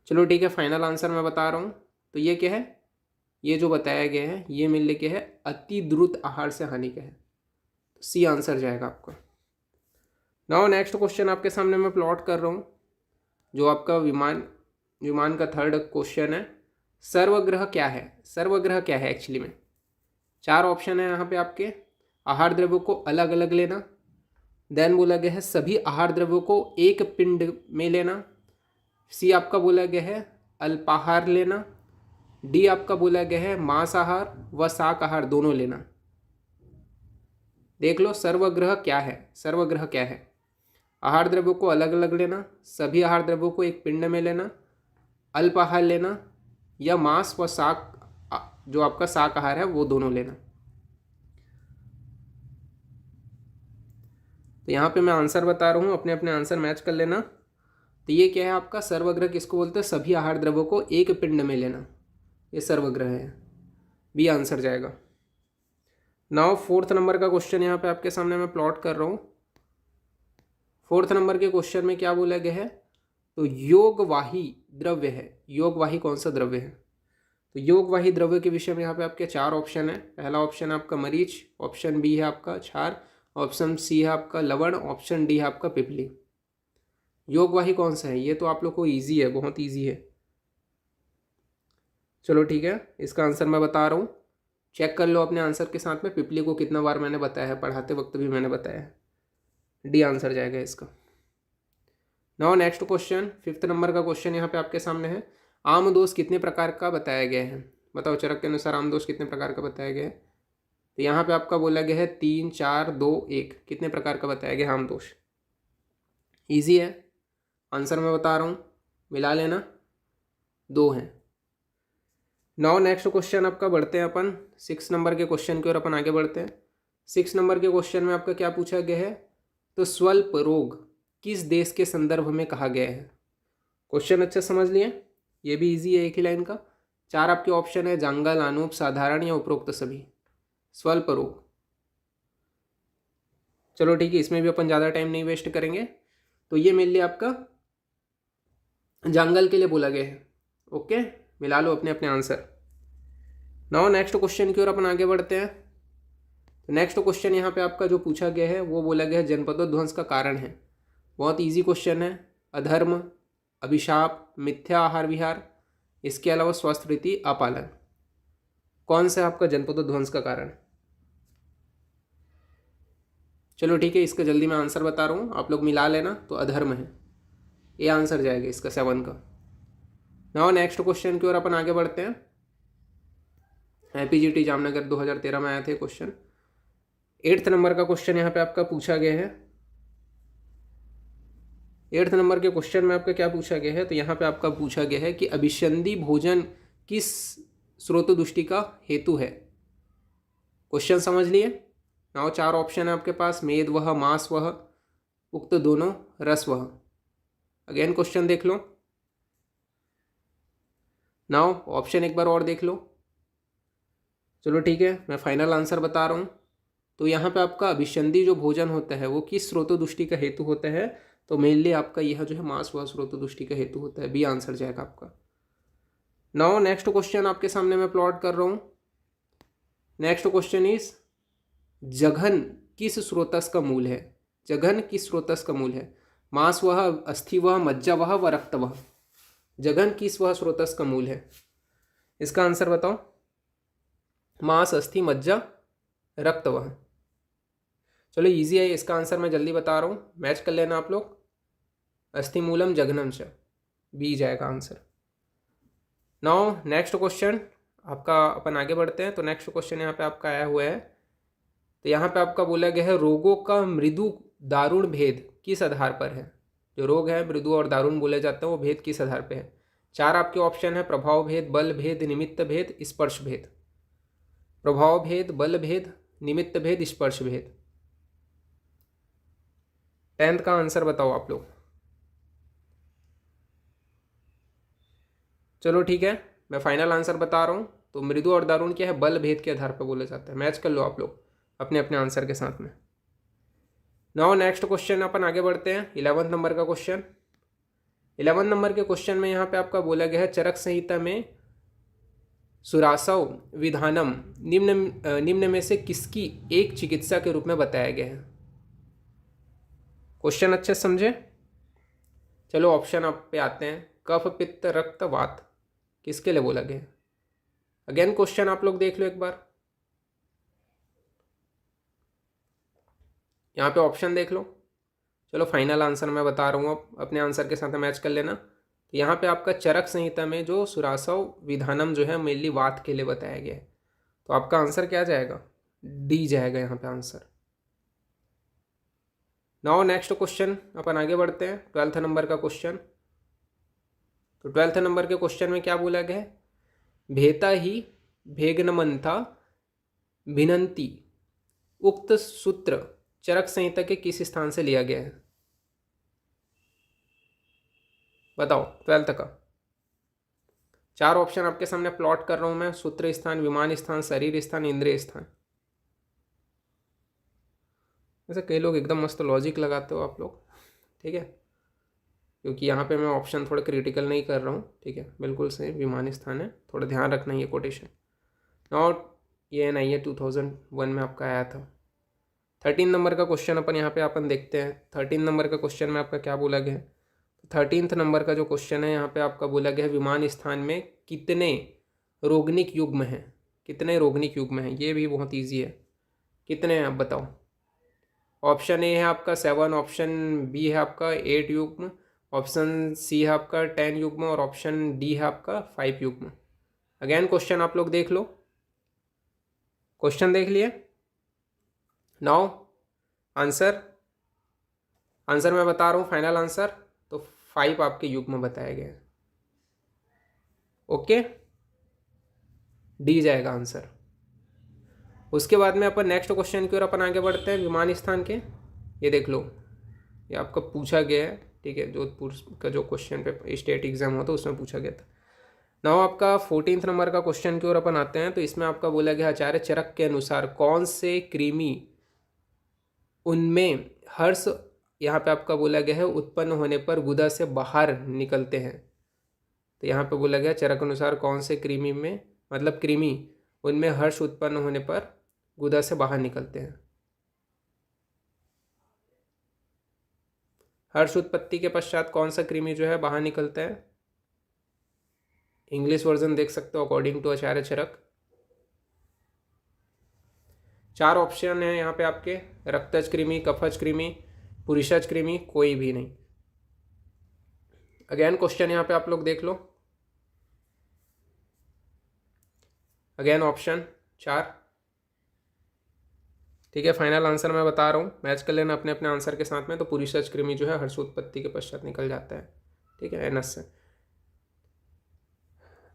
चलो ठीक है, फाइनल आंसर मैं बता रहा हूँ। तो ये क्या है, ये जो बताया गया है ये मिलने के है अति द्रुत आहार से हानिक है। तो सी आंसर जाएगा आपका। नाउ नेक्स्ट क्वेश्चन आपके सामने मैं प्लॉट कर रहा हूँ, जो आपका विमान का थर्ड क्वेश्चन है। सर्वग्रह क्या है? सर्वग्रह क्या है एक्चुअली में? 4 ऑप्शन है यहाँ पे आपके। आहार द्रव्यों को अलग अलग लेना, देन बोला गया है सभी आहार द्रव्यों को एक पिंड में लेना, सी आपका बोला गया है अल्पाहार लेना, डी आपका बोला गया है मांसाहार व शाकाहार दोनों लेना। देख लो सर्वग्रह क्या है। सर्वग्रह क्या है? आहार द्रव्यों को अलग अलग लेना, सभी आहार द्रव्यों को एक पिंड में लेना, अल्पाहार लेना, या मांस व शाक जो आपका शाकाहार है वो दोनों लेना। तो यहाँ पे मैं आंसर बता रहा हूँ, अपने अपने आंसर मैच कर लेना। तो ये क्या है आपका सर्वग्रह किसको बोलते हैं? सभी आहार द्रव्यों को एक पिंड में लेना, ये सर्वग्रह है। बी आंसर जाएगा। नाउ 4th नंबर का क्वेश्चन यहाँ पे आपके सामने मैं प्लॉट कर रहा हूँ। 4th नंबर के क्वेश्चन में क्या बोला गया है? तो योगवाही द्रव्य है। योगवाही कौन सा द्रव्य है? तो योगवाही द्रव्य के विषय में यहाँ पे आपके 4 ऑप्शन है। पहला ऑप्शन है आपका मरीच, ऑप्शन बी है आपका क्षार, ऑप्शन सी है आपका लवण, ऑप्शन डी है आपका पिपली। योगवाही कौन सा है? ये तो आप लोग को ईजी है, बहुत ईजी है। चलो ठीक है, इसका आंसर मैं बता रहा हूँ, चेक कर लो अपने आंसर के साथ में। पिपली को कितना बार मैंने बताया है, पढ़ाते वक्त भी मैंने बताया है। डी आंसर जाएगा इसका। Now next question 5th number का क्वेश्चन यहाँ पे आपके सामने है। आम दोष कितने प्रकार का बताया गया है? बताओ चरक के अनुसार आम दोष कितने प्रकार का बताया गया है? तो यहाँ पे आपका बोला गया है 3, 4, 2, 1। कितने प्रकार का बताया गया आम दोष? ईजी है, आंसर मैं बता रहा हूँ, मिला लेना, 2 हैं। नाउ नेक्स्ट क्वेश्चन आपका बढ़ते हैं अपन 6 नंबर के क्वेश्चन की ओर अपन आगे बढ़ते हैं। 6 नंबर के क्वेश्चन में आपका क्या पूछा गया है? तो स्वल्प रोग किस देश के संदर्भ में कहा गया है? क्वेश्चन अच्छा समझ लिए, ये भी इजी है, एक ही लाइन का। 4 आपके ऑप्शन है, जंगल, अनूप, साधारण या उपरोक्त सभी। स्वल्प रोग चलो ठीक है, इसमें भी अपन ज़्यादा टाइम नहीं वेस्ट करेंगे। तो ये मेनली आपका जंगल के लिए बोला गया है। ओके, मिला लो अपने अपने आंसर। नाउ नेक्स्ट क्वेश्चन की ओर अपन आगे बढ़ते हैं। तो नेक्स्ट क्वेश्चन यहाँ पे आपका जो पूछा गया है वो बोला गया है जनपदोध्वंस का कारण है। बहुत इजी क्वेश्चन है। अधर्म, अभिशाप, मिथ्या आहार विहार, इसके अलावा स्वस्थ रीति अपालन, कौन सा आपका जनपदोध्वंस का कारण? चलो ठीक है, इसका जल्दी मैं आंसर बता रहा हूँ, आप लोग मिला लेना। तो अधर्म है, ये आंसर जाएगा इसका 7 का। नाउ नेक्स्ट क्वेश्चन की ओर अपन आगे बढ़ते हैं। IPGT जामनगर 2013 में आया थे क्वेश्चन। 8th नंबर का क्वेश्चन यहाँ पे आपका पूछा गया है। 8th नंबर के क्वेश्चन में आपका क्या पूछा गया है? तो यहाँ पे आपका पूछा गया है कि अभिसंधि भोजन किस स्रोत दृष्टि का हेतु है। क्वेश्चन समझ लिए? नाउ 4 ऑप्शन है आपके पास, मेद वह, मांस वह, उक्त दोनों, रस वह। अगेन क्वेश्चन देख लो। नाउ ऑप्शन एक बार और देख लो। चलो ठीक है, मैं फाइनल आंसर बता रहा हूँ। तो यहाँ पे आपका अभिसंधि जो भोजन होता है वो किस स्रोत दृष्टि का हेतु होता है? तो मेनली आपका यह जो है मांस वह स्रोत दृष्टि का हेतु होता है। बी आंसर जाएगा आपका। नाउ नेक्स्ट क्वेश्चन आपके सामने मैं प्लॉट कर रहा हूँ। नेक्स्ट क्वेश्चन इज जघन किस स्रोतस का मूल है? जघन किस स्रोतस का मूल है? मांस वह, अस्थि वह, मज्जा वह व रक्त वह। जघन किस वह स्रोतस का मूल है? इसका आंसर बताओ। मांस, अस्थि, मज्जा, रक्त वह। चलो इजी है, इसका आंसर मैं जल्दी बता रहा हूँ, मैच कर लेना आप लोग। अस्थि मूलम जघनम च, बी जाएगा आंसर। नाउ नेक्स्ट क्वेश्चन आपका अपन आगे बढ़ते हैं। तो नेक्स्ट क्वेश्चन यहाँ पे आपका आया हुआ है। तो यहाँ पे आपका बोला गया है रोगों का मृदु दारुण भेद किस आधार पर है? जो रोग है मृदु और दारुण बोले जाते हैं वो भेद किस आधार पे है? 4 आपके ऑप्शन है, प्रभाव भेद, बल भेद, निमित्त भेद, स्पर्श भेद। प्रभाव भेद, बल भेद, निमित्त भेद, स्पर्श भेद। 10th का आंसर बताओ आप लोग। चलो ठीक है, मैं फाइनल आंसर बता रहा हूँ। तो मृदु और दारुण क्या है? बल भेद के आधार पर बोले जाते हैं। मैच कर लो आप लोग अपने अपने आंसर के साथ में। नाउ नेक्स्ट क्वेश्चन अपन आगे बढ़ते हैं। 11th नंबर का क्वेश्चन। 11th नंबर के क्वेश्चन में यहाँ पे आपका बोला गया है चरक संहिता में सुरासव विधानम निम्न में से किसकी एक चिकित्सा के रूप में बताया गया है? क्वेश्चन अच्छे समझे? चलो ऑप्शन आप पे आते हैं। कफ, पित्त, रक्त, वात, किसके लिए बोला गया? अगेन क्वेश्चन आप लोग देख लो एक बार, यहाँ पे ऑप्शन देख लो। चलो फाइनल आंसर मैं बता रहा हूँ, अब अपने आंसर के साथ मैच कर लेना। तो यहाँ पे आपका चरक संहिता में जो सुरासव विधानम जो है मेनली वात के लिए बताया गया है। तो आपका आंसर क्या जाएगा? डी जाएगा यहाँ पे आंसर। नाउ नेक्स्ट क्वेश्चन अपन आगे बढ़ते हैं। 12th नंबर का क्वेश्चन। तो 12th नंबर के क्वेश्चन में क्या बोला गया है? भेता ही भेगनमंथा भिनंती उक्त सूत्र चरक संहिता के किस स्थान से लिया गया है? बताओ 12th का। 4 ऑप्शन आपके सामने प्लॉट कर रहा हूं मैं। सूत्र स्थान, विमान स्थान, शरीर स्थान, इंद्रिय स्थान। वैसे कई लोग एकदम मस्त लॉजिक लगाते हो आप लोग, ठीक है, क्योंकि यहाँ पे मैं ऑप्शन थोड़ा क्रिटिकल नहीं कर रहा हूँ, ठीक है, बिल्कुल सही विमान स्थान है, थोड़ा ध्यान रखना ये कोटेशन। नॉट ये नहीं है 2001 में आपका आया था। 13 नंबर का क्वेश्चन अपन यहाँ पे अपन देखते हैं। 13 नंबर का क्वेश्चन में आपका क्या बोला गया है? 13th नंबर का जो क्वेश्चन है यहाँ पे आपका बोला गया है विमान स्थान में कितने रोगनिक युग्म हैं? कितने रोगनिक युग्म हैं? ये भी बहुत ईजी है। कितने हैं आप बताओ? ऑप्शन ए है आपका 7, ऑप्शन बी है आपका 8 युग्म, ऑप्शन सी है आपका 10 युग्म और ऑप्शन डी है आपका 5 युग्म। अगेन क्वेश्चन आप लोग देख लो। क्वेश्चन देख लिए? नाउ आंसर मैं बता रहा हूँ फाइनल आंसर। तो 5 आपके युग्म बताए गए। ओके, डी जाएगा आंसर। उसके बाद में अपन नेक्स्ट क्वेश्चन की ओर अपन आगे बढ़ते हैं। विमान स्थान के ये देख लो, ये आपका पूछा गया है, ठीक है, जोधपुर का जो क्वेश्चन पे स्टेट एग्जाम हुआ था उसमें पूछा गया था। नाउ आपका 14th नंबर का क्वेश्चन की ओर अपन आते हैं। तो इसमें आपका बोला गया आचार्य चरक के अनुसार कौन से कृमि उनमें हर्ष यहाँ पे आपका बोला गया है उत्पन्न होने पर गुदा से बाहर निकलते हैं। तो यहाँ पे बोला गया चरक अनुसार कौन से कृमि में, मतलब कृमि उनमें हर्ष उत्पन्न होने पर गुदा से बाहर निकलते हैं। हर्ष उत्पत्ति के पश्चात कौन सा कृमि जो है बाहर निकलता है? इंग्लिश वर्जन देख सकते हो according to Acharya Charak. 4 option है यहाँ पे आपके, रक्तज कृमि, कफज कृमि, पुरुषज कृमि, कोई भी नहीं। अगेन क्वेश्चन यहाँ पे आप लोग देख लो, अगेन ऑप्शन 4। ठीक है, फाइनल आंसर मैं बता रहा हूँ, मैच कर लेना अपने अपने आंसर के साथ में। तो पुरुषज कृमि जो है हर्षोत्पत्ति के पश्चात निकल जाता है। ठीक है, एनस से।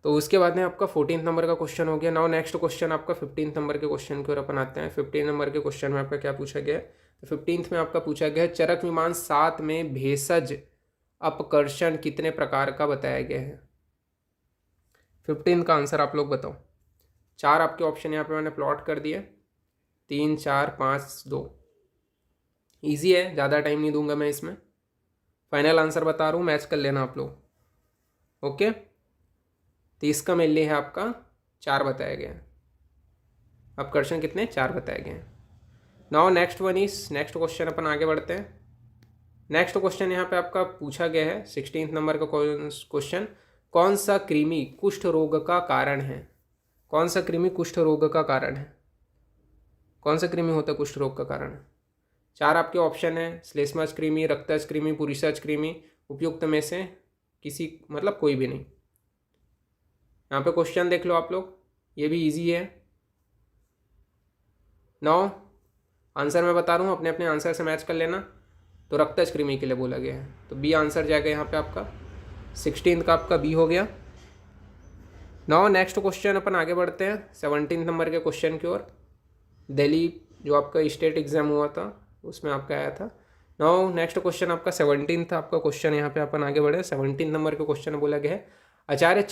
तो उसके बाद में आपका 14 नंबर का क्वेश्चन हो गया। नाउ नेक्स्ट क्वेश्चन आपका 15 नंबर के क्वेश्चन की ओर अपन आते हैं। 15 नंबर के क्वेश्चन में आपका क्या पूछा गया है? तो 15 में आपका पूछा गया है चरक विमान 7 में भेषज अपकर्षण कितने प्रकार का बताया गया है? 15 का आंसर आप लोग बताओ। 4 आपके ऑप्शन यहाँ पे मैंने प्लॉट कर दिए, 3, 4, 5, 2। ईजी है, ज़्यादा टाइम नहीं दूंगा मैं इसमें। फाइनल आंसर बता रहा हूँ, मैच कर लेना आप लोग। ओके, तो इसका मेनली है आपका 4 बताया गया है। अपकर्षण कितने? 4 बताए गए हैं। Now next one is, next question अपन आगे बढ़ते हैं। नेक्स्ट क्वेश्चन यहाँ पे आपका पूछा गया है 16 नंबर का क्वेश्चन, कौन सा कृमि कुष्ठ रोग का कारण है? कौन सा कृमि कुष्ठ रोग का कारण है? कौन सा कृमि होता है कुष्ठ रोग का कारण? 4 आपके ऑप्शन है, श्लेष्मज कृमि, रक्तज कृमि, पुरुषज कृमि, उपयुक्त में से किसी, मतलब कोई भी नहीं। यहाँ पे क्वेश्चन देख लो आप लोग, ये भी इजी है। नाउ आंसर मैं बता रहा हूँ, अपने अपने आंसर से मैच कर लेना। तो रक्तज कृमि के लिए बोला गया है, तो बी आंसर जाएगा यहाँ पे आपका। 16 का आपका बी हो गया। नाउ नेक्स्ट क्वेश्चन अपन आगे बढ़ते हैं 17 नंबर के क्वेश्चन की ओर। दिल्ली जो आपका स्टेट एग्जाम हुआ था उसमें आपका आया था। नाउ नेक्स्ट क्वेश्चन आपका 17 था आपका क्वेश्चन। यहाँ पे अपन आगे बढ़े 17 नंबर के क्वेश्चन बोला गया है आचार्य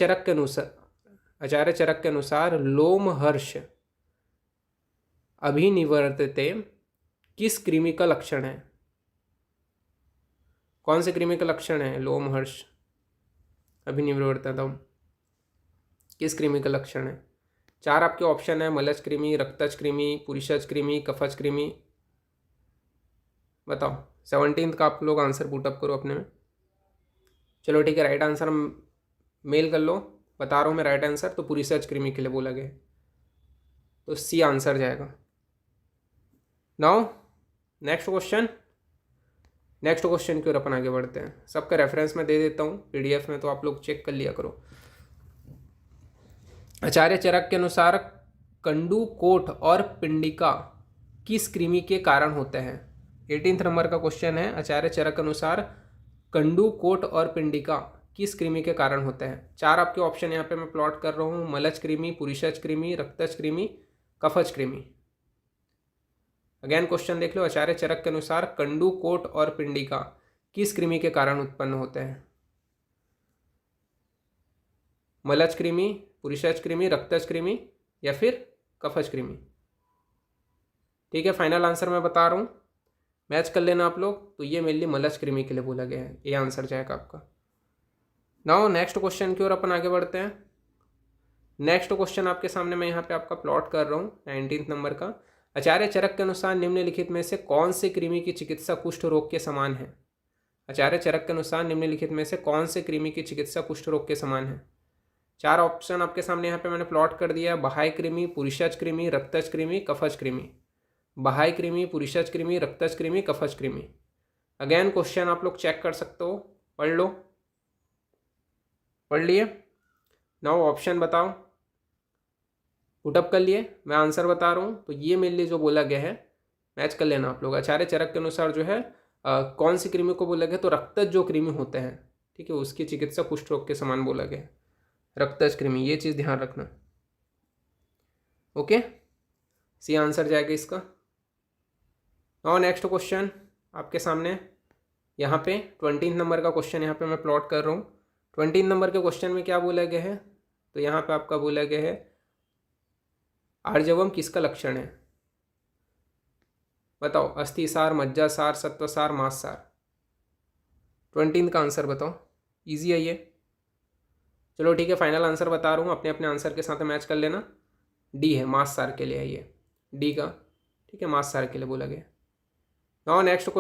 चरक के अनुसार लोमहर्ष अभिनिवर्तते किस कृमि का लक्षण है? कौन से कृमि का लक्षण है लोमहर्ष अभिनिवर्ततम? किस कृमि का लक्षण है? 4 आपके ऑप्शन है, मलज कृमि, रक्तज कृमि, पुरुषज कृमि, कफज कृमि। बताओ। 17 का आप लोग आंसर पुटअप करो अपने में। चलो ठीक है, राइट आंसर मेल कर लो, बता रहा हूँ मैं राइट आंसर। तो पुरुषज कृमि के लिए बोला गया, तो सी आंसर जाएगा। नाउ नेक्स्ट क्वेश्चन की ओर अपन आगे बढ़ते हैं। सबका रेफरेंस मैं दे देता हूँ पीडीएफ में, तो आप लोग चेक कर लिया करो। आचार्य चरक के अनुसार कंडू, कोट और पिंडिका किस कृमि के कारण होते हैं? 18 नंबर का क्वेश्चन है, आचार्य चरक के अनुसार कंडू, कोट और पिंडिका किस कृमि के कारण होते हैं? 4 आपके ऑप्शन यहाँ पे मैं प्लॉट कर रहा हूँ, मलज कृमि, पुरुषज कृमि, रक्तज कृमि, कफज कृमि। अगेन क्वेश्चन देख लो, आचार्य चरक के अनुसार कंडू, कोट और पिंडिका किस कृमि के कारण उत्पन्न होते हैं? मलज कृमि, पुरुषज कृमि, रक्तज कृमि या फिर कफज कृमि? ठीक है, फाइनल आंसर मैं बता रहा हूँ, मैच कर लेना आप लोग। तो ये मेनली मलज कृमि के लिए बोला गया है, ये आंसर जाएगा आपका। नाउ नेक्स्ट क्वेश्चन की ओर अपन आगे बढ़ते हैं। नेक्स्ट क्वेश्चन आपके सामने मैं यहाँ पे आपका प्लॉट कर रहा हूँ 19 नंबर का। आचार्य चरक के अनुसार निम्नलिखित में से कौन से कृमि की चिकित्सा कुष्ठ रोग के समान है? आचार्य चरक के अनुसार निम्नलिखित में से कौन से कृमि की चिकित्सा कुष्ठ रोग के समान है? 4 ऑप्शन आपके सामने यहाँ पे मैंने प्लॉट कर दिया, बाह्य कृमि, पुरुषज कृमि, रक्तज कृमि, कफज कृमि। बाह्य कृमि, पुरुषज कृमि, रक्तज कृमि, कफज कृमि। अगेन क्वेश्चन आप लोग चेक कर सकते हो, पढ़ लो, पढ़ लिए। नाउ ऑप्शन बताओ, पुटअप कर लिए, मैं आंसर बता रहा हूँ। तो ये मेरे लिए जो बोला गया है, मैच कर लेना आप लोग। आचार्य चरक के अनुसार जो है कौन सी कृमि को बोला गया? तो रक्तज जो कृमि होते हैं, ठीक है, उसकी चिकित्सा कुष्ठ रोग के समान बोला गया, रक्तज कृमि, ये चीज़ ध्यान रखना। ओके, सी आंसर जाएगा इसका। और नेक्स्ट क्वेश्चन आपके सामने यहाँ पे 20 नंबर का क्वेश्चन यहाँ पे मैं प्लॉट कर रहा हूँ। 20 नंबर के क्वेश्चन में क्या बोला गया है? तो यहाँ पे आपका बोला गया है आर्जवम किसका लक्षण है? बताओ, अस्थिसार, मज्जासार, सत्वसार, मांससार। 20 का आंसर बताओ। इजी है ये। चलो ठीक है, फाइनल आंसर बता रहा हूँ, अपने अपने आंसर के साथ मैच कर लेना। डी है, मांससार के लिए है ये, डी का। ठीक है, मांससार के लिए बोला गया। नाउ नेक्स्ट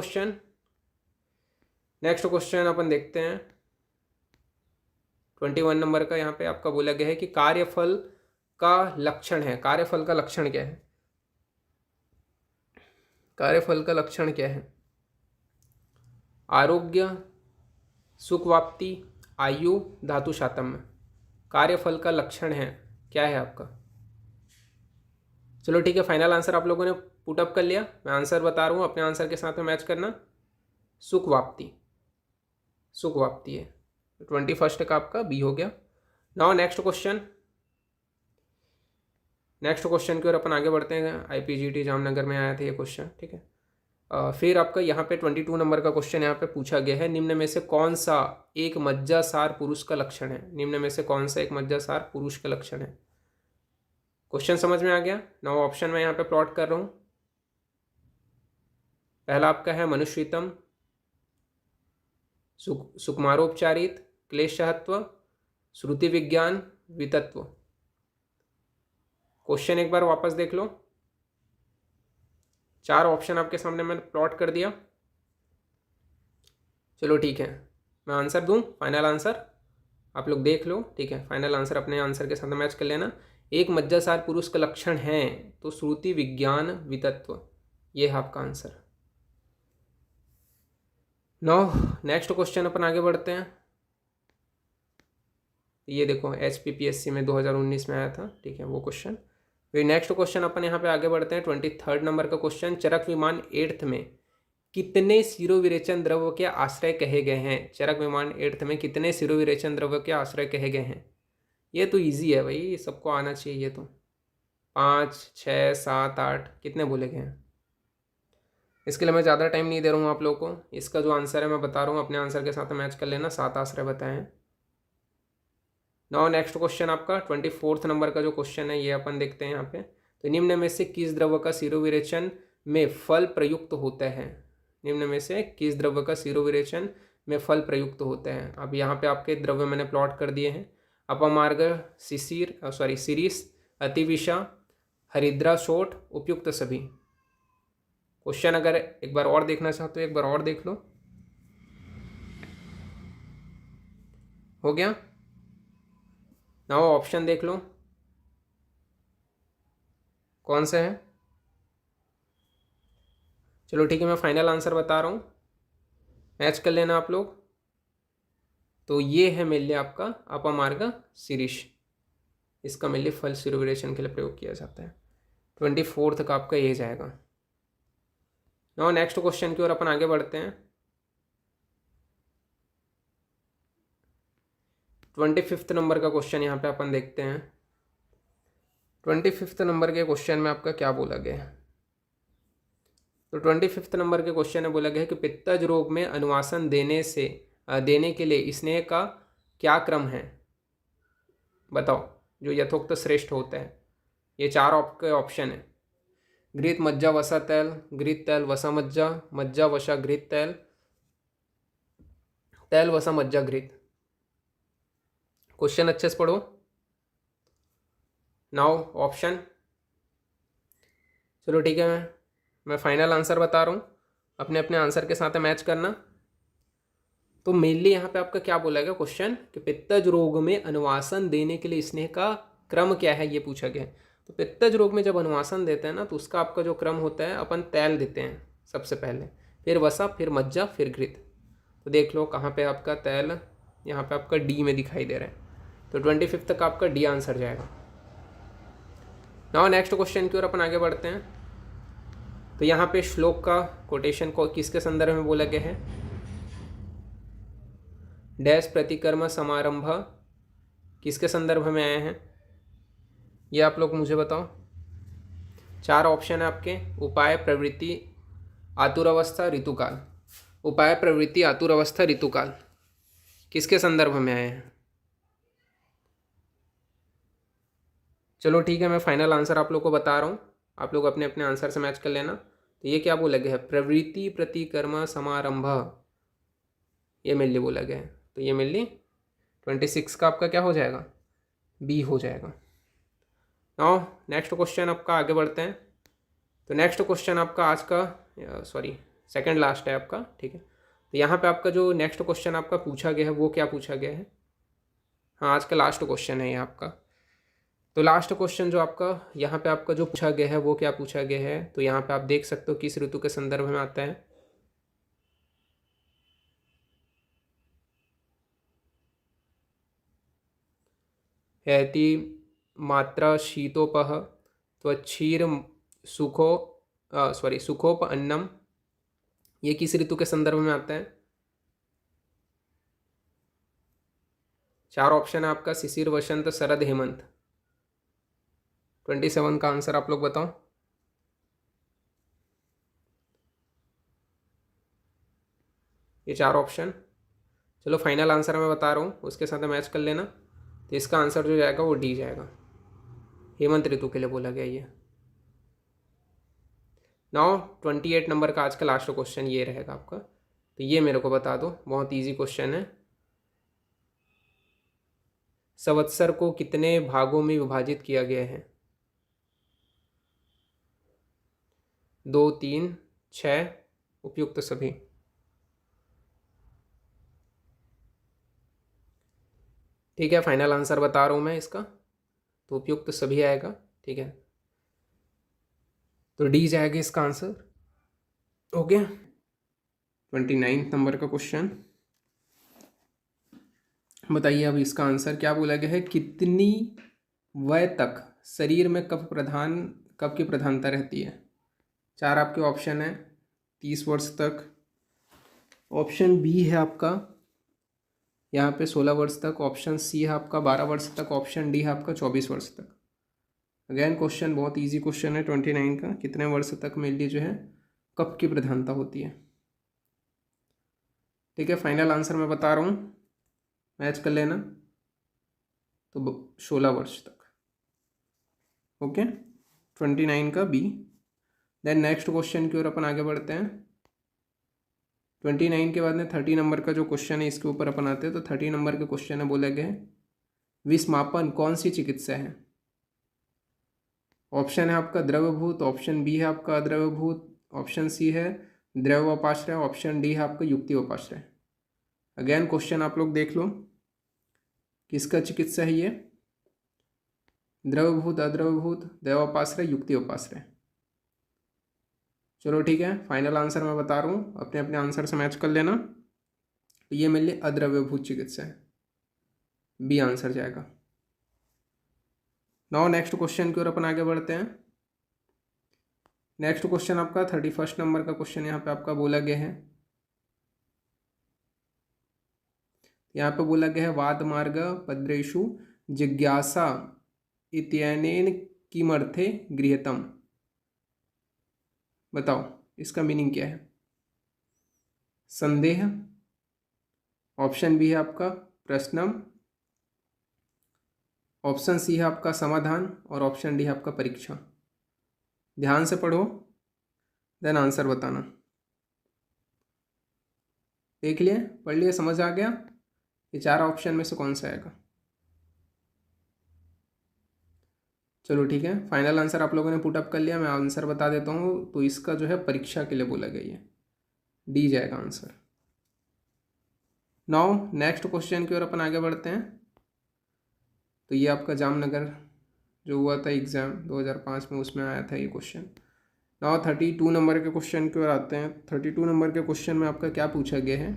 क्वेश्चन अपन देखते हैं 21 नंबर का। यहाँ पे आपका बोला गया है कि कार्यफल का लक्षण है। कार्यफल का लक्षण क्या है? कार्यफल का लक्षण क्या है? आरोग्य, सुखवाप्ति, आयु, धातु शातम्य। कार्यफल का लक्षण है, क्या है आपका? चलो ठीक है, फाइनल आंसर आप लोगों ने पुटअप कर लिया। मैं आंसर बता रहा हूँ, अपने आंसर के साथ में मैच करना। सुखवाप्ति, सुखवाप्ति है। 21 का आपका बी हो गया। नाउ नेक्स्ट क्वेश्चन की ओर अपन आगे बढ़ते हैं। IPGT जामनगर में आया था ये क्वेश्चन। ठीक है, फिर आपका यहाँ पे 22 नंबर का क्वेश्चन यहाँ पे पूछा गया है, निम्न में से कौन सा एक मज्जासार पुरुष का लक्षण है? निम्न में से कौन सा एक मज्जासार पुरुष का लक्षण है? क्वेश्चन समझ में आ गया? नाउ ऑप्शन मैं यहाँ पे प्लॉट कर रहा हूँ। पहला आपका है मनुष्यतम, सुकुमारोपचारित, क्लेशहत्व, श्रुति विज्ञान, वितत्व। क्वेश्चन एक बार वापस देख लो। 4 ऑप्शन आपके सामने मैंने प्लॉट कर दिया। चलो ठीक है, मैं आंसर दूं, फाइनल आंसर आप लोग देख लो। ठीक है, फाइनल आंसर अपने आंसर के साथ मैच कर लेना। एक मज्जासार पुरुष का लक्षण है तो श्रुति विज्ञान वितत्व, ये है आपका आंसर। नाउ नेक्स्ट क्वेश्चन अपन आगे बढ़ते हैं। ये देखो HPPSC में 2019 में आया था। ठीक है, वो क्वेश्चन। फिर नेक्स्ट क्वेश्चन अपन यहाँ पे आगे बढ़ते हैं। 23 नंबर का क्वेश्चन, चरक विमान 8th में कितने सिरोविरेचन द्रव्य के आश्रय कहे गए हैं? चरक विमान 8th में कितने सिरोविरेचन द्रव्य के आश्रय कहे गए हैं? ये तो इजी है भाई, सबको आना चाहिए ये तो। 5, 6, 7, 8 कितने बोले गए हैं? इसके लिए मैं ज़्यादा टाइम नहीं दे रहा हूँ आप लोगों को। इसका जो आंसर है मैं बता रहा हूँ, अपने आंसर के साथ मैच कर लेना। 7 आश्रय बताए हैं। नाउ नेक्स्ट क्वेश्चन आपका 24 नंबर का जो क्वेश्चन है ये अपन देखते हैं यहाँ पे। तो निम्न में से किस द्रव्य का सिरोविरेचन में फल प्रयुक्त होता है? निम्न में से किस द्रव्य का सिरोविरेचन में फल प्रयुक्त होता है? अब यहाँ पे आपके द्रव्य मैंने प्लॉट कर दिए हैं। अपमार्ग, सिरिस, अतिविषा, हरिद्रा शोट, उपयुक्त सभी। क्वेश्चन अगर एक बार और देखना चाहते हो एक बार और देख लो। हो गया? नाउ ऑप्शन देख लो कौन सा है। चलो ठीक है, मैं फाइनल आंसर बता रहा हूँ, मैच कर लेना आप लोग। तो ये है मेरे लिए आपका अपमार्ग सिरिश। इसका मेरे लिए फल सिरोविरेचन के लिए प्रयोग किया जाता है। 24 का आपका ये जाएगा। नाउ नेक्स्ट क्वेश्चन की ओर अपन आगे बढ़ते हैं। 25 नंबर का क्वेश्चन यहाँ पे अपन देखते हैं। 25 नंबर के क्वेश्चन में आपका क्या बोला गया है? तो 25 नंबर के क्वेश्चन में बोला गया है कि पित्तज रोग में अनुवासन देने के लिए स्नेह का क्या क्रम है? बताओ, जो यथोक्त श्रेष्ठ होता है। ये 4 आपके ऑप्शन है। घृत, मज्जा, वसा, तैल, घृत, तैल, वसा, मज्जा, मज्जा, वसा, घृत, तैल, तैल, वसा, मज्जा, घृत। क्वेश्चन अच्छे से पढ़ो। Now option. चलो ठीक है, मैं फाइनल आंसर बता रहा हूँ, अपने अपने आंसर के साथ मैच करना। तो मेनली यहाँ पे आपका क्या बोला गया क्वेश्चन कि पित्तज रोग में अनुवासन देने के लिए स्नेह का क्रम क्या है, ये पूछा गया। तो पित्तज रोग में जब अनुवासन देते हैं ना, तो उसका आपका जो क्रम होता है, अपन तैल देते हैं सबसे पहले, फिर वसा, फिर मज्जा, फिर घृत। तो देख लो कहाँ पे आपका तैल, यहाँ पे आपका डी में दिखाई दे रहा है। तो 25 तक आपका डी आंसर जाएगा। नाउ नेक्स्ट क्वेश्चन की ओर अपन आगे बढ़ते हैं। तो यहाँ पे श्लोक का कोटेशन को किसके संदर्भ में बोला गया है? डैश प्रतिकर्म समारंभ किसके संदर्भ में आए हैं, ये आप लोग मुझे बताओ। 4 ऑप्शन है आपके। उपाय, प्रवृत्ति, आतुरावस्था, ऋतुकाल। उपाय, प्रवृत्ति, आतुरावस्था, ऋतुकाल किसके संदर्भ में आए हैं? चलो ठीक है, मैं फाइनल आंसर आप लोग को बता रहा हूँ, आप लोग अपने अपने आंसर से मैच कर लेना। तो ये क्या बोला गया है, प्रवृत्ति प्रतिकर्म समारंभ, ये मेनली बोला गया है। तो ये मेनली 26 का आपका क्या हो जाएगा, बी हो जाएगा। नाउ नेक्स्ट क्वेश्चन आपका, आगे बढ़ते हैं। तो नेक्स्ट क्वेश्चन आपका आज का सॉरी सेकंड लास्ट है आपका, ठीक है। तो यहाँ पे आपका जो नेक्स्ट क्वेश्चन आपका पूछा गया है वो क्या पूछा गया है, हाँ आज का लास्ट क्वेश्चन है ये आपका। तो लास्ट क्वेश्चन जो आपका यहाँ पे आपका जो पूछा गया है वो क्या पूछा गया है, तो यहाँ पे आप देख सकते हो किस ऋतु के संदर्भ में आता है। हैति मात्रा शीतोपह त्वक्षीर सुखो सुखोप अन्नम, ये किस ऋतु के संदर्भ में आता है। 4 ऑप्शन है आपका, शिशिर, वसंत, शरद, हेमंत। 27 का आंसर आप लोग बताओ। ये 4 ऑप्शन, चलो फाइनल आंसर मैं बता रहा हूँ, उसके साथ मैच कर लेना। तो इसका आंसर जो जाएगा वो डी जाएगा, हेमंत ऋतु के लिए बोला गया ये। नाउ 28 नंबर का आज का लास्ट क्वेश्चन ये रहेगा आपका। तो ये मेरे को बता दो, बहुत इजी क्वेश्चन है। संवत्सर को कितने भागों में विभाजित किया गया है, 2, 3, 6, उपयुक्त सभी। ठीक है, फाइनल आंसर बता रहा हूँ मैं इसका, तो उपयुक्त सभी आएगा, ठीक है। तो डी जाएगा इसका आंसर। ओके, 29 नंबर का क्वेश्चन बताइए। अब इसका आंसर क्या बोला गया है, कितनी वय तक शरीर में कफ की प्रधानता रहती है। 4 आपके ऑप्शन है, 30 वर्ष तक, ऑप्शन बी है आपका यहाँ पे 16 वर्ष तक, ऑप्शन सी है आपका 12 वर्ष तक, ऑप्शन डी है आपका 24 वर्ष तक। अगेन क्वेश्चन बहुत इजी क्वेश्चन है 29 का, कितने वर्ष तक मेनली जो है कफ की प्रधानता होती है। ठीक है, फाइनल आंसर मैं बता रहा हूँ, मैच कर लेना। तो 16 वर्ष तक। ओके, 29 का बी। देन नेक्स्ट क्वेश्चन की ओर अपन आगे बढ़ते हैं। 29 के बाद में 30 नंबर का जो क्वेश्चन है इसके ऊपर अपन आते हैं। तो 30 नंबर के क्वेश्चन है, बोला गया है विस्मापन कौन सी चिकित्सा है। ऑप्शन है आपका द्रवभूत, ऑप्शन बी है आपका अद्रवभूत, ऑप्शन सी है द्रव उपाश्रय, ऑप्शन डी है आपका युक्ति उपाश्रय। अगेन क्वेश्चन आप लोग देख लो, किसका चिकित्सा है ये, द्रवभूत, अद्रवभूत, द्रवोपाश्रय, युक्ति उपाश्रय। चलो ठीक है, फाइनल आंसर मैं बता रहा हूँ, अपने अपने आंसर से मैच कर लेना। तो ये मेरे लिए अद्रव्यभूत चिकित्सा है, बी आंसर जाएगा। नाउ नेक्स्ट क्वेश्चन की ओर अपन आगे बढ़ते हैं। नेक्स्ट क्वेश्चन आपका 31 नंबर का क्वेश्चन यहाँ पे आपका बोला गया है। यहाँ पे बोला गया है वाद मार्ग पद्रेषु जिज्ञासा इत्यनेन किमर्थे गृह्यतम। बताओ इसका मीनिंग क्या है। संदेह, ऑप्शन बी है आपका प्रश्नम, ऑप्शन सी है आपका समाधान, और ऑप्शन डी है आपका परीक्षा। ध्यान से पढ़ो, देन आंसर बताना। देख लिए, पढ़ लिए, समझ आ गया। ये 4 ऑप्शन में से कौन सा आएगा। चलो ठीक है, फाइनल आंसर आप लोगों ने पुटअप कर लिया, मैं आंसर बता देता हूँ। तो इसका जो है परीक्षा के लिए बोला गया है, डी जाएगा आंसर। नाउ नेक्स्ट क्वेश्चन की ओर अपन आगे बढ़ते हैं। तो ये आपका जामनगर जो हुआ था एग्ज़ाम 2005 में, उसमें आया था ये क्वेश्चन। नाउ 32 नंबर के क्वेश्चन की ओर आते हैं। 32 नंबर के क्वेश्चन में आपका क्या पूछा गया है।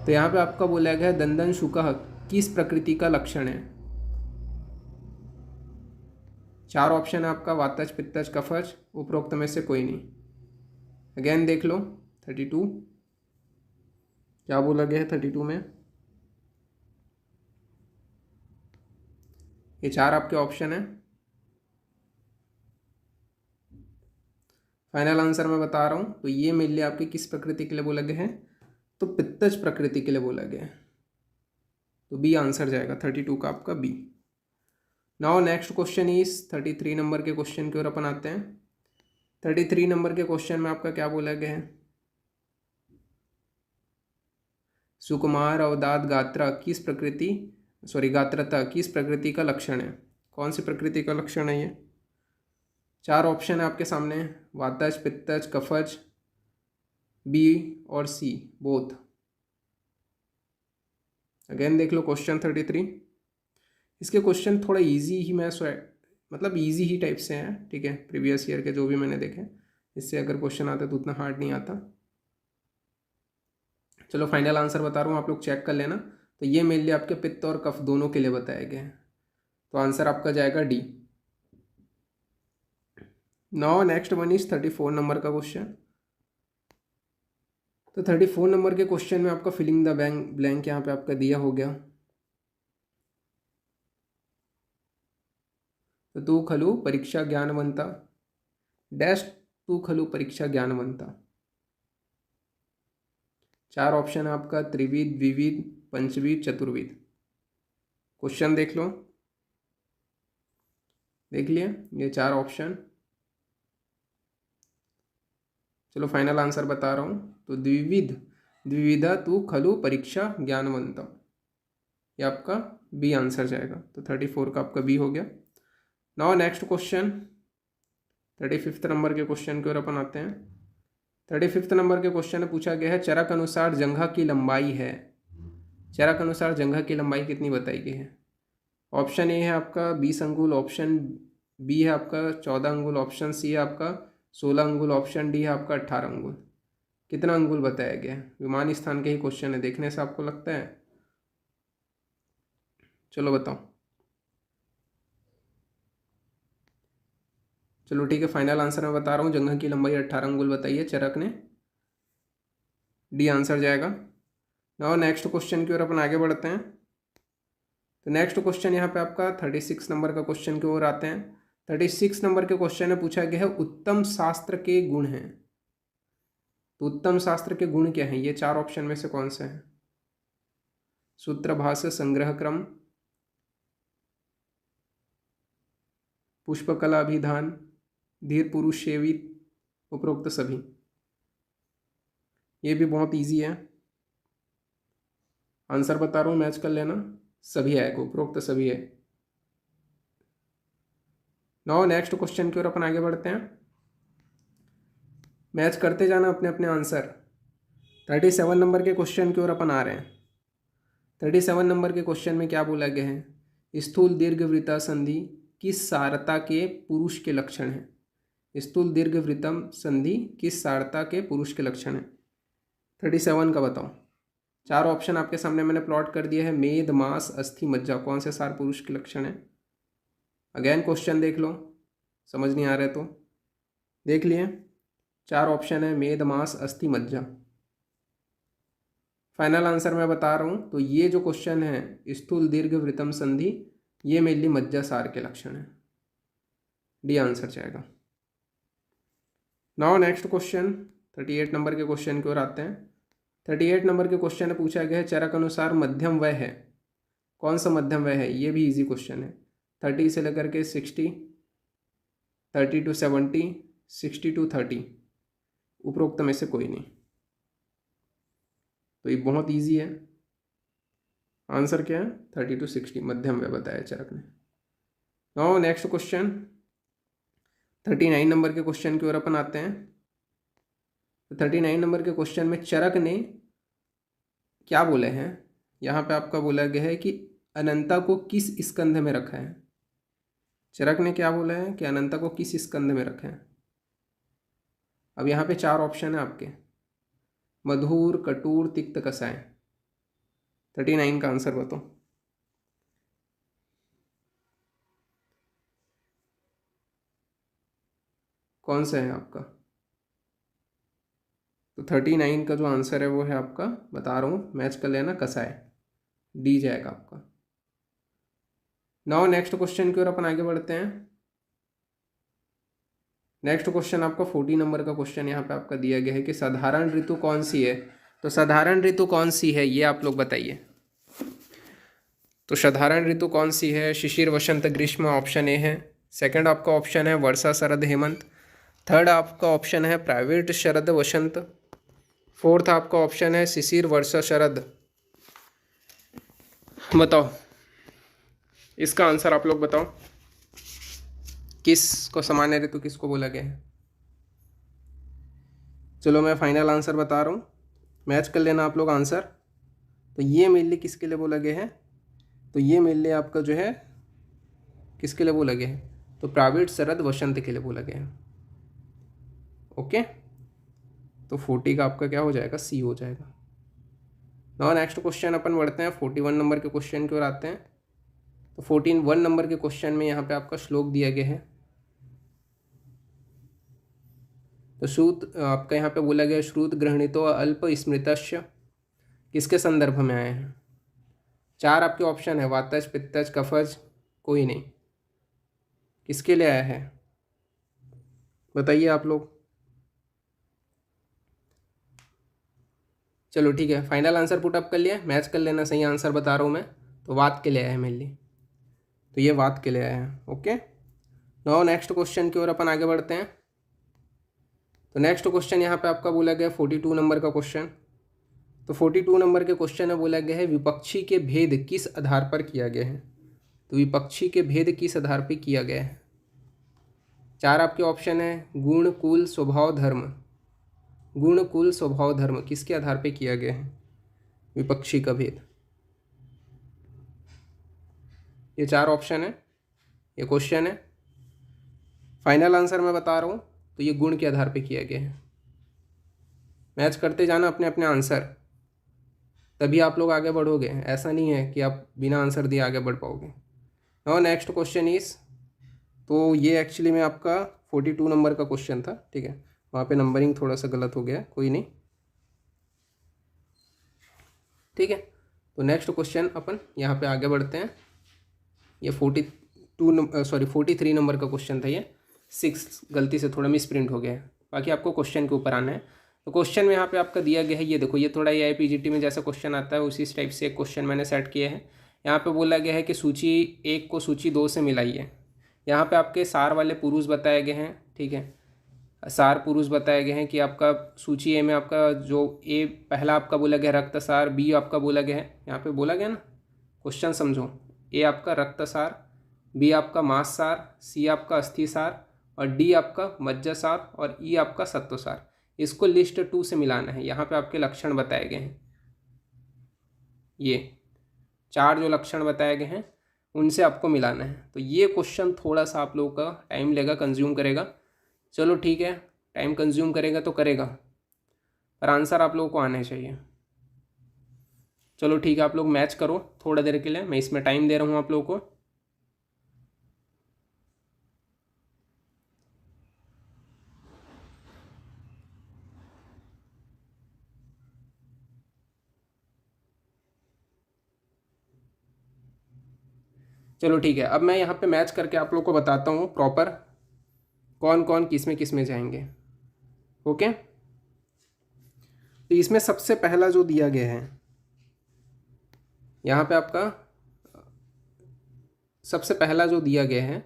तो यहाँ पे आपका बोला गया है दंदन शुकः किस प्रकृति का लक्षण है। 4 ऑप्शन है आपका, वातज, पित्तज, कफज, उपरोक्त में से कोई नहीं। अगेन देख लो 32 क्या बोला गया है। 32 में ये 4 आपके ऑप्शन है। फाइनल आंसर मैं बता रहा हूँ। तो ये मेरे लिए आपकी किस प्रकृति के लिए बोला गया है, तो पित्तज प्रकृति के लिए बोला गया है। तो बी आंसर जाएगा 32 का आपका B. Now next question is 33 number के क्वेश्चन की ओर अपन आते हैं। 33 नंबर के क्वेश्चन में आपका क्या बोला गया है? सुकुमार अवदात गात्रता किस प्रकृति का लक्षण है? कौन सी प्रकृति का लक्षण है ये? 4 ऑप्शन है आपके सामने, वातज, पित्तज, कफज, बी और सी बोथ। अगेन देख लो क्वेश्चन 33। इसके क्वेश्चन थोड़ा इजी ही मतलब इजी ही टाइप से हैं, ठीक है, प्रीवियस ईयर के जो भी मैंने देखे, इससे अगर क्वेश्चन आता तो उतना हार्ड नहीं आता। चलो फाइनल आंसर बता रहा हूँ, आप लोग चेक कर लेना। तो ये मेनली आपके पित्त और कफ दोनों के लिए बताए गए हैं, तो आंसर आपका जाएगा D. Now next one is 34 number का क्वेश्चन। तो 34 नंबर के क्वेश्चन में आपका फिलिंग द ब्लैंक यहाँ पे आपका दिया हो गया। तो तू खलु परीक्षा ज्ञानवंता डैश तू खलु परीक्षा ज्ञानवंता। 4 ऑप्शन है आपका, त्रिविध, द्विविध, पंचविध, चतुर्विध। क्वेश्चन देख लो, देख लिए ये 4 ऑप्शन। चलो फाइनल आंसर बता रहा हूँ। तो द्विविधा तू खलु परीक्षा ज्ञानवंतम, ये आपका बी आंसर जाएगा। तो 34 का आपका बी हो गया। नाउ नेक्स्ट क्वेश्चन 35 नंबर के क्वेश्चन की ओर अपन आते हैं। 35 नंबर के क्वेश्चन में पूछा गया है चरक अनुसार जंघा की लंबाई है। चरक अनुसार जंघा की लंबाई कितनी बताई गई है? ऑप्शन ए है आपका 20 अंगुल, ऑप्शन बी है आपका 14 अंगुल, ऑप्शन सी है आपका 16 अंगुल, ऑप्शन डी है आपका 18 अंगुल। कितना अंगुल बताया गया है? विमान स्थान के ही क्वेश्चन है, देखने से आपको लगता है? चलो बताओ। चलो ठीक है, फाइनल आंसर मैं बता रहा हूँ, जंघा की लंबाई 18 अंगुल बताई है चरक ने, डी आंसर जाएगा। नाउ नेक्स्ट क्वेश्चन की ओर अपन आगे बढ़ते हैं। तो नेक्स्ट क्वेश्चन यहाँ पे आपका 36 नंबर का क्वेश्चन की ओर आते हैं। 36 नंबर के क्वेश्चन में पूछा गया है उत्तम शास्त्र के गुण हैं। तो उत्तम शास्त्र के गुण क्या हैं? ये 4 ऑप्शन में से कौन से हैं? सूत्र, भाष्य, संग्रह क्रम, पुष्पकला अभिधान, धीर पुरुष सेवित, उपरोक्त सभी। ये भी बहुत इजी है, आंसर बता रहा हूँ, मैच कर लेना, सभी आएगा, उपरोक्त सभी है। नाउ नेक्स्ट क्वेश्चन की ओर अपन आगे बढ़ते हैं। मैच करते जाना अपने अपने आंसर। 37 नंबर के क्वेश्चन की ओर अपन आ रहे हैं। 37 नंबर के क्वेश्चन में क्या बोला गया है? स्थूल दीर्घ वृत्ता संधि किस सारता के पुरुष के लक्षण है? स्थूल दीर्घ वृत्तम संधि किस सारता के पुरुष के लक्षण है? 37 का बताओ। 4 ऑप्शन आपके सामने मैंने प्लॉट कर दिया है, मेद, मांस, अस्थि, मज्जा। कौन से सार पुरुष के लक्षण है? अगेन क्वेश्चन देख लो, समझ नहीं आ रहे तो देख लिए। 4 ऑप्शन है, मेद, मांस, अस्थि, मज्जा। फाइनल आंसर मैं बता रहा हूँ। तो ये जो क्वेश्चन है स्थूल दीर्घ वृत्तम संधि, ये मेनली मज्जा सार के लक्षण है, डी आंसर जाएगा। नाउ नेक्स्ट क्वेश्चन 38 नंबर के क्वेश्चन की ओर आते हैं। 38 नंबर के क्वेश्चन में पूछा गया है चरक अनुसार मध्यम वय है। कौन सा मध्यम वय है? ये भी इजी क्वेश्चन है। 30 से लेकर के 60, 30 to 70, 60 to 30, उपरोक्त में से कोई नहीं। तो ये बहुत इजी है, आंसर क्या है? 30 to 60 मध्यम वय बताया चरक ने। नाउ नेक्स्ट क्वेश्चन 39 नंबर के क्वेश्चन की ओर अपन आते हैं। तो 39 नंबर के क्वेश्चन में चरक ने क्या बोले हैं? यहाँ पे आपका बोला गया है कि अनंता को किस स्कंध में रखा है। चरक ने क्या बोला है कि अनंता को किस स्कंध में रखा है? अब यहाँ पे 4 ऑप्शन है आपके, मधुर, कटूर, तिक्त, कसाय। 39 का आंसर बताओ। कौन सा है आपका? तो 39 का जो आंसर है वो है आपका, बता रहा हूँ, मैच कर लेना, कसाय, डी जाएगा आपका। नाउ नेक्स्ट क्वेश्चन की ओर अपन आगे बढ़ते हैं। नेक्स्ट क्वेश्चन आपका 40 नंबर का क्वेश्चन यहाँ पे आपका दिया गया है कि साधारण ऋतु कौन सी है। तो साधारण ऋतु कौन सी है ये आप लोग बताइए। तो साधारण ऋतु कौन सी है? शिशिर, वसंत, ग्रीष्म, ऑप्शन ए है। सेकंड आपका ऑप्शन है वर्षा, शरद, हेमंत। थर्ड आपका ऑप्शन है प्राइवेट शरद वसंत। फोर्थ आपका ऑप्शन है शिशिर वर्षा शरद। बताओ इसका आंसर आप लोग बताओ, किसको सामान्य ऋतु किसको बोला गया है। चलो मैं फाइनल आंसर बता रहा हूँ, मैच कर लेना आप लोग आंसर। तो ये मेनली किसके लिए बोला गया है, तो ये मेनली आपका जो है किसके लिए बोला गया है, तो प्राइवेट शरद वसंत के लिए बोला गया है। ओके, तो 40 का आपका क्या हो जाएगा, सी हो जाएगा। नाउ नेक्स्ट क्वेश्चन अपन बढ़ते हैं, 41 नंबर के क्वेश्चन की ओर आते हैं। तो 1 नंबर के क्वेश्चन में यहाँ पे आपका श्लोक दिया गया है। तो श्रुत आपका यहाँ पे बोला गया श्रुत गृहीतो अल्प स्मृतस्य, किसके संदर्भ में आए हैं। 4 आपके ऑप्शन है, वातज पित्तज कफज, कोई नहीं, किसके लिए आया है बताइए आप लोग। चलो ठीक है, फाइनल आंसर पुट अप कर लिया, मैच कर लेना, सही आंसर बता रहा हूँ मैं। तो वात के लिए आया है मेनली, तो ये वात के लिए आया है। ओके, नाउ नेक्स्ट क्वेश्चन की ओर अपन आगे बढ़ते हैं। तो नेक्स्ट क्वेश्चन यहाँ पे आपका बोला गया 42 नंबर का क्वेश्चन। तो 42 नंबर के क्वेश्चन में बोला गया है विपक्षी के भेद किस आधार पर किया गया है। तो विपक्षी के भेद किस आधार पर किया गया है। 4 आपके ऑप्शन है, गुण कुल स्वभाव धर्म। गुण कुल स्वभाव धर्म किसके आधार पर किया गया है विपक्षी का भेद। ये 4 ऑप्शन है, ये क्वेश्चन है। फाइनल आंसर मैं बता रहा हूँ, तो ये गुण के आधार पे किया गया है। मैच करते जाना अपने अपने आंसर, तभी आप लोग आगे बढ़ोगे, ऐसा नहीं है कि आप बिना आंसर दिए आगे बढ़ पाओगे। नाउ नेक्स्ट क्वेश्चन इज, तो ये एक्चुअली में आपका 42 नंबर का क्वेश्चन था, ठीक है, वहाँ पे नंबरिंग थोड़ा सा गलत हो गया, कोई नहीं, ठीक है। तो नेक्स्ट क्वेश्चन अपन यहाँ पे आगे बढ़ते हैं। ये 43 नंबर का क्वेश्चन था, ये 6 गलती से थोड़ा मिस प्रिंट हो गया है, बाकी आपको क्वेश्चन के ऊपर आना है। तो क्वेश्चन में यहाँ पे आपका दिया गया है, ये देखो, ये थोड़ा AIPGT में जैसा क्वेश्चन आता है उसी टाइप से एक क्वेश्चन मैंने सेट किया है। यहाँ पे बोला गया है कि सूची 1 को सूची 2 से मिलाइए। यहाँ पे आपके सार वाले पुरुष बताए गए हैं, ठीक है, सार पुरुष बताए गए हैं कि आपका सूची ए में आपका जो ए पहला आपका बोला गया रक्तसार, बी आपका बोला गया है, यहाँ पे बोला गया ना, क्वेश्चन समझो, ए आपका रक्तसार, बी आपका मांससार, सी आपका अस्थिसार और डी आपका मज्जासार और ई आपका सत्वसार। इसको लिस्ट 2 से मिलाना है। यहाँ पे आपके लक्षण बताए गए हैं, ये 4 जो लक्षण बताए गए हैं उनसे आपको मिलाना है। तो ये क्वेश्चन थोड़ा सा आप लोगों का टाइम लेगा, कंज्यूम करेगा। चलो ठीक है, टाइम कंज्यूम करेगा तो करेगा, पर आंसर आप लोगों को आने चाहिए। चलो ठीक है, आप लोग मैच करो थोड़ा देर के लिए, मैं इसमें टाइम दे रहा हूँ आप लोगों को। चलो ठीक है, अब मैं यहाँ पे मैच करके आप लोग को बताता हूँ प्रॉपर कौन कौन किस में जाएंगे। ओके, तो इसमें सबसे पहला जो दिया गया है, यहाँ पे आपका सबसे पहला जो दिया गया है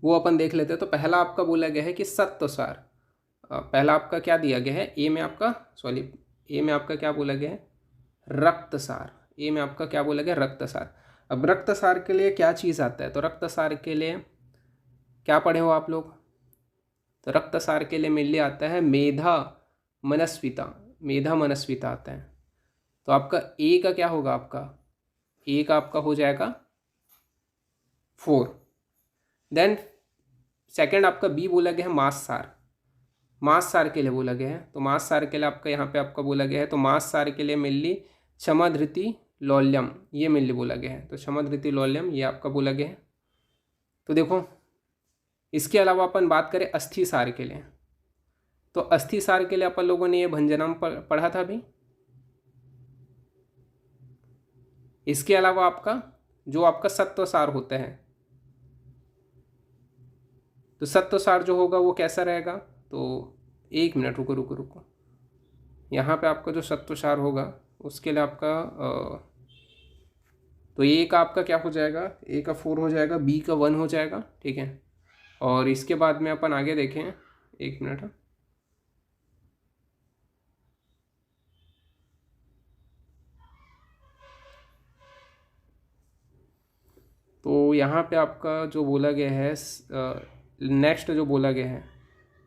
वो अपन देख लेते हैं। तो पहला आपका बोला गया है कि सत्वसार, पहला आपका क्या दिया गया है, ए में आपका क्या बोला गया है, रक्तसार। ए में आपका क्या बोला गया, रक्तसार। अब रक्तसार के लिए क्या चीज़ आता है, तो रक्तसार के लिए क्या पढ़े हो आप लोग, तो रक्तसार के लिए मेनली आता है मेधा मनस्विता आता है। तो आपका ए का क्या होगा, ए का आपका हो जाएगा 4। देन सेकंड आपका बी बोला गया है मांस सार के लिए बोला गया है। तो मांस सार के लिए आपका यहाँ पे आपका बोला गया है, तो मांस सार के लिए मेनली क्षमा धृति लौल्यम, ये मेनली बोला गया है। तो क्षमा धृति लौल्यम ये आपका बोला गया है। तो देखो, इसके अलावा अपन बात करें अस्थि सार के लिए, तो अस्थि सार के लिए अपन लोगों ने ये भंजनम पढ़ा था अभी। इसके अलावा आपका जो आपका सत्वसार होता है, तो सत्वसार जो होगा वो कैसा रहेगा, तो 1 मिनट रुको, यहाँ पे आपका जो सत्वसार होगा उसके लिए आपका तो ए का आपका क्या हो जाएगा, ए का 4 हो जाएगा, बी का 1 हो जाएगा, ठीक है। और इसके बाद में अपन आगे देखें, एक मिनट, तो यहाँ पे आपका जो बोला गया है, नेक्स्ट जो बोला गया है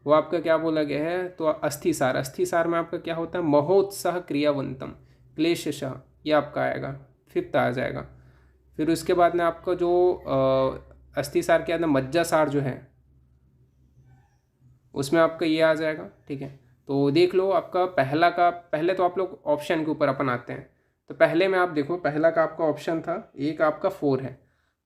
वो आपका क्या बोला गया है, तो अस्थिसार, अस्थिसार में आपका क्या होता है, महोत्साह क्रियावंतम क्लेशशः, ये आपका आएगा, फिफ्थ आ जाएगा। फिर उसके बाद में आपका जो अस्थिसार के अंदर मज्जासार जो है उसमें आपका ये आ जाएगा, ठीक है। तो देख लो आपका पहला का, पहले तो आप लोग ऑप्शन के ऊपर अपन आते हैं। तो पहले में आप देखो, पहला का आपका ऑप्शन था, ए का आपका 4 है,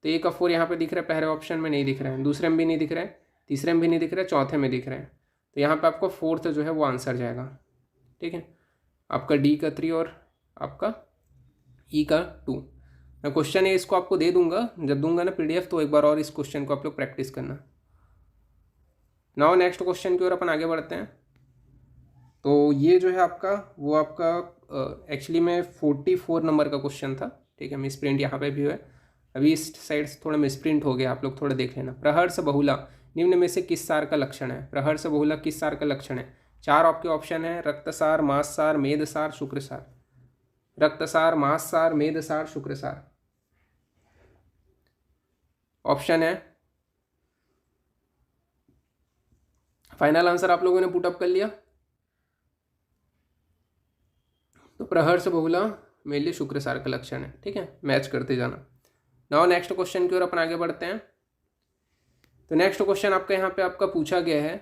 तो ए का 4 यहाँ पे दिख रहा है, पहले ऑप्शन में नहीं दिख रहा है, दूसरे में भी नहीं दिख रहा है, तीसरे में भी नहीं दिख रहा है, चौथे में दिख रहा है। तो यहाँ पे आपको 4th जो है वो आंसर जाएगा, ठीक है। आपका डी का 3 और आपका ई का 2। मैं क्वेश्चन है इसको आपको दे दूंगा, जब दूंगा ना PDF, तो एक बार और इस क्वेश्चन को आप लोग प्रैक्टिस करना। नाउ नेक्स्ट क्वेश्चन की ओर अपन आगे बढ़ते हैं। तो ये जो है आपका, वो आपका एक्चुअली में 44 नंबर का क्वेश्चन था, ठीक है। मिसप्रिंट यहाँ पे भी हुआ है, अभी इस साइड से थोड़ा मिसप्रिंट हो गया, आप लोग थोड़ा देख लेना। प्रहर्ष बहुला निम्न में से किस सार का लक्षण है, प्रहर्ष बहुला किस सार का लक्षण है। 4 आपके ऑप्शन है, रक्तसार, मांससार, मेदसार, शुक्रसार। रक्तसार, मांससार, मेदसार, शुक्रसार ऑप्शन है। फाइनल आंसर आप लोगों ने पुटअप कर लिया। तो प्रहर्ष बहुला मेरे लिए शुक्रसार का लक्षण है, ठीक है, मैच करते जाना। नाउ नेक्स्ट क्वेश्चन की ओर अपन आगे बढ़ते हैं। तो नेक्स्ट क्वेश्चन आपका यहाँ पे आपका पूछा गया है,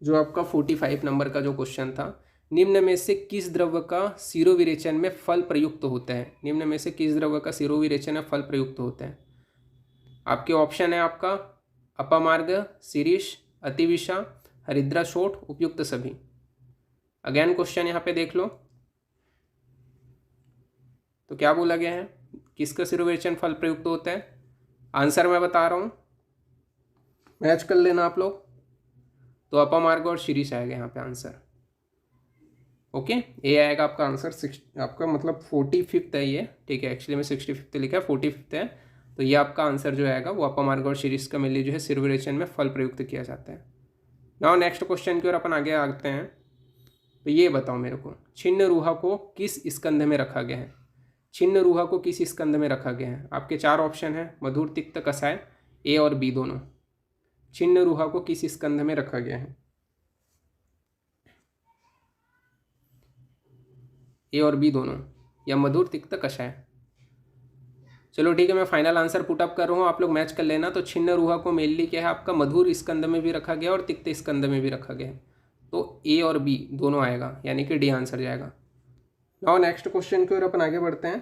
जो आपका 45 नंबर का जो क्वेश्चन था, निम्न में से किस द्रव्य का सिरोविरेचन में फल प्रयुक्त होता है। निम्न में से किस द्रव्य का सिरोविरेचन में फल प्रयुक्त होता है। आपके ऑप्शन है आपका अपामार्ग, शिरीष, अतिविषा, हरिद्रा शोठ, उपयुक्त सभी। अगेन क्वेश्चन यहाँ पे देख लो, तो क्या बोला गया है, किसका सिरोविरेचन फल प्रयुक्त होता है। आंसर मैं बता रहा हूँ, मैच कर लेना आप लोग। तो अपामार्ग और शिरीष आएगा यहाँ पे आंसर, ओके। ए आएगा आपका आंसर, आपका मतलब 45th है ये, ठीक है। एक्चुअली में 65th लिखा है, 45th है। तो ये आपका आंसर जो आएगा वो अपामार्ग और शिरीष का मिलकर जो है सिरोविरेचन में फल प्रयुक्त किया जाता है। नाउ नेक्स्ट क्वेश्चन की ओर अपन आगे आते हैं। तो ये बताओ मेरे को, छिन्न रूहा को किस स्कंध में रखा गया है। छिन्न रूहा को किस स्कंध में रखा गया है। आपके 4 ऑप्शन है, मधुर, तिक्त, कसाय, ए और बी दोनों। छिन्न रूहा को किस स्कंध में रखा गया है, ए और बी दोनों, या मधुर, तिक्त, कषाय। चलो ठीक है, मैं फाइनल आंसर पुटअप कर रहा हूँ, आप लोग मैच कर लेना। तो छिन्न रूहा को मेनली क्या है आपका, मधुर स्कंद में भी रखा गया और तिक्त स्कंद में भी रखा गया है। तो ए और बी दोनों आएगा, यानी कि डी आंसर जाएगा। नाउ नेक्स्ट क्वेश्चन की ओर अपन आगे बढ़ते हैं।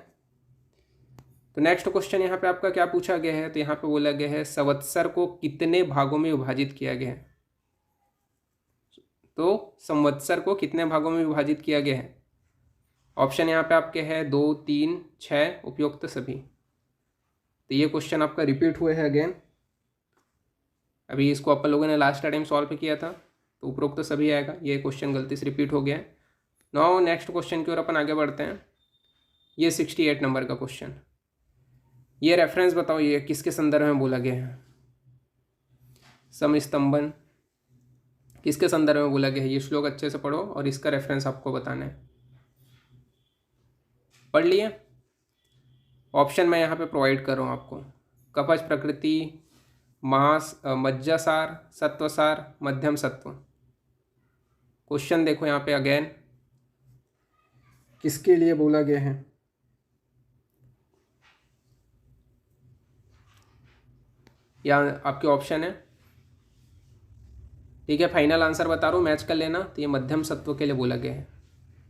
तो नेक्स्ट क्वेश्चन यहाँ पे आपका क्या पूछा गया है, तो यहाँ पे बोला गया है संवत्सर को कितने भागों में विभाजित किया गया है। तो संवत्सर को कितने भागों में विभाजित किया गया है। ऑप्शन यहाँ पे आपके है 2, 3, 6, उपयुक्त सभी। तो ये क्वेश्चन आपका रिपीट हुआ है अगेन, अभी इसको अपन लोगों ने लास्ट टाइम सॉल्व किया था, तो उपरोक्त सभी आएगा। ये क्वेश्चन गलती से रिपीट हो गया है। नाउ नेक्स्ट क्वेश्चन की ओर अपन आगे बढ़ते हैं। ये 68 नंबर का क्वेश्चन, ये रेफरेंस बताओ, ये किसके संदर्भ में बोला गया है। समस्तंभन किसके संदर्भ में बोला गया है, ये श्लोक अच्छे से पढ़ो और इसका रेफरेंस आपको बताना है। पढ़ लिए। ऑप्शन मैं यहाँ पे प्रोवाइड कर रहा हूँ आपको, कपच प्रकृति, मज्जासार, सत्वसार, मध्यम सत्व। क्वेश्चन देखो यहाँ पे अगेन, किसके लिए बोला गया है। यहाँ आपके ऑप्शन है, ठीक है। फाइनल आंसर बता रहा हूँ, मैच कर लेना। तो ये मध्यम सत्व के लिए बोला गया है,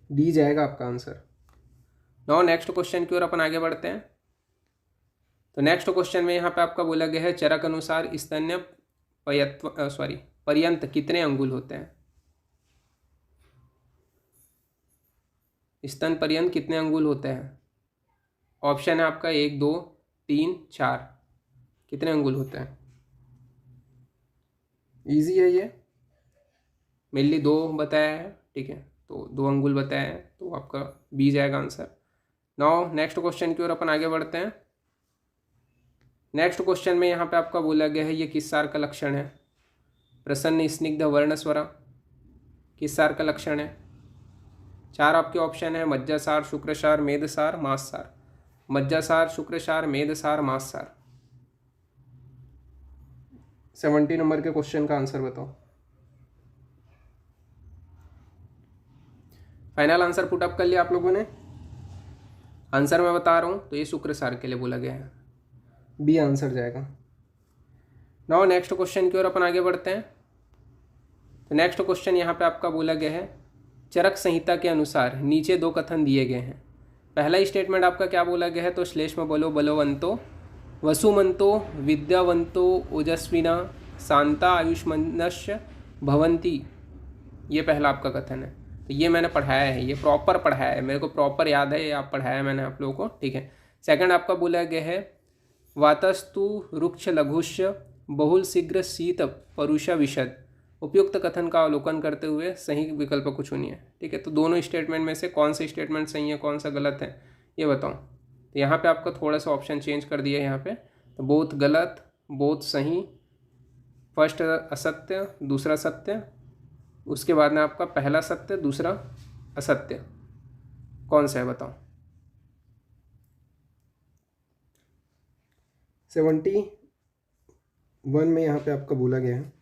डी जाएगा आपका आंसर। नाउ नेक्स्ट क्वेश्चन की ओर अपन आगे बढ़ते हैं। तो नेक्स्ट क्वेश्चन में यहाँ पे आपका बोला गया है चरक अनुसार स्तन्य पर्यंत कितने अंगुल होते हैं। स्तन पर्यंत कितने अंगुल होते हैं। ऑप्शन है आपका 1, 2, 3, 4, कितने अंगुल होते हैं। इजी है ये, मेनली 2 बताया है, ठीक है। तो 2 अंगुल बताया है, तो आपका बी जाएगा आंसर। नाउ नेक्स्ट क्वेश्चन की ओर अपन आगे बढ़ते हैं। नेक्स्ट क्वेश्चन में यहाँ पे आपका बोला गया है ये किस सार का लक्षण है? प्रसन्न स्निग्ध वर्णस्वरा किस सार का लक्षण है? 4 आपके ऑप्शन है, मज्जासार, शुक्रसार, मेदसार, मांससार। मज्जासार, शुक्रसार, मेदसार, मांससार। 70 नंबर के क्वेश्चन का आंसर बताओ। फाइनल आंसर पुट अप कर लिया आप लोगों ने? आंसर मैं बता रहा हूँ तो ये शुक्रसार के लिए बोला गया है, बी आंसर जाएगा। नाउ नेक्स्ट क्वेश्चन की ओर अपन आगे बढ़ते हैं। तो नेक्स्ट क्वेश्चन यहाँ पे आपका बोला गया है चरक संहिता के अनुसार नीचे 2 कथन दिए गए हैं। पहला स्टेटमेंट आपका क्या बोला गया है? तो श्लेष्म बलो बलवंतो वसुमंतो विद्यावंतो ओजस्विना शांता आयुष्मनश्य भवंती, ये पहला आपका कथन है। तो ये मैंने पढ़ाया है, ये प्रॉपर पढ़ाया है, मेरे को प्रॉपर याद है, ये आप पढ़ाया मैंने आप लोगों को, ठीक है। सेकंड आपका बोला गया है वातस्तु रुक्ष लघुष्य बहुल शीघ्र शीत परुष विशद। उपयुक्त कथन का अवलोकन करते हुए सही विकल्प को चुनिए, ठीक है। तो दोनों स्टेटमेंट में से कौन सा स्टेटमेंट सही है, कौन सा गलत है, ये बताओ। तो यहाँ पे आपका थोड़ा सा ऑप्शन चेंज कर दिया है यहाँ पे, तो बोथ गलत, बोथ सही, फर्स्ट असत्य, दूसरा सत्य, उसके बाद में आपका पहला सत्य, दूसरा असत्य, कौन सा है बताओ। 71 में यहाँ पे आपका बोला गया है,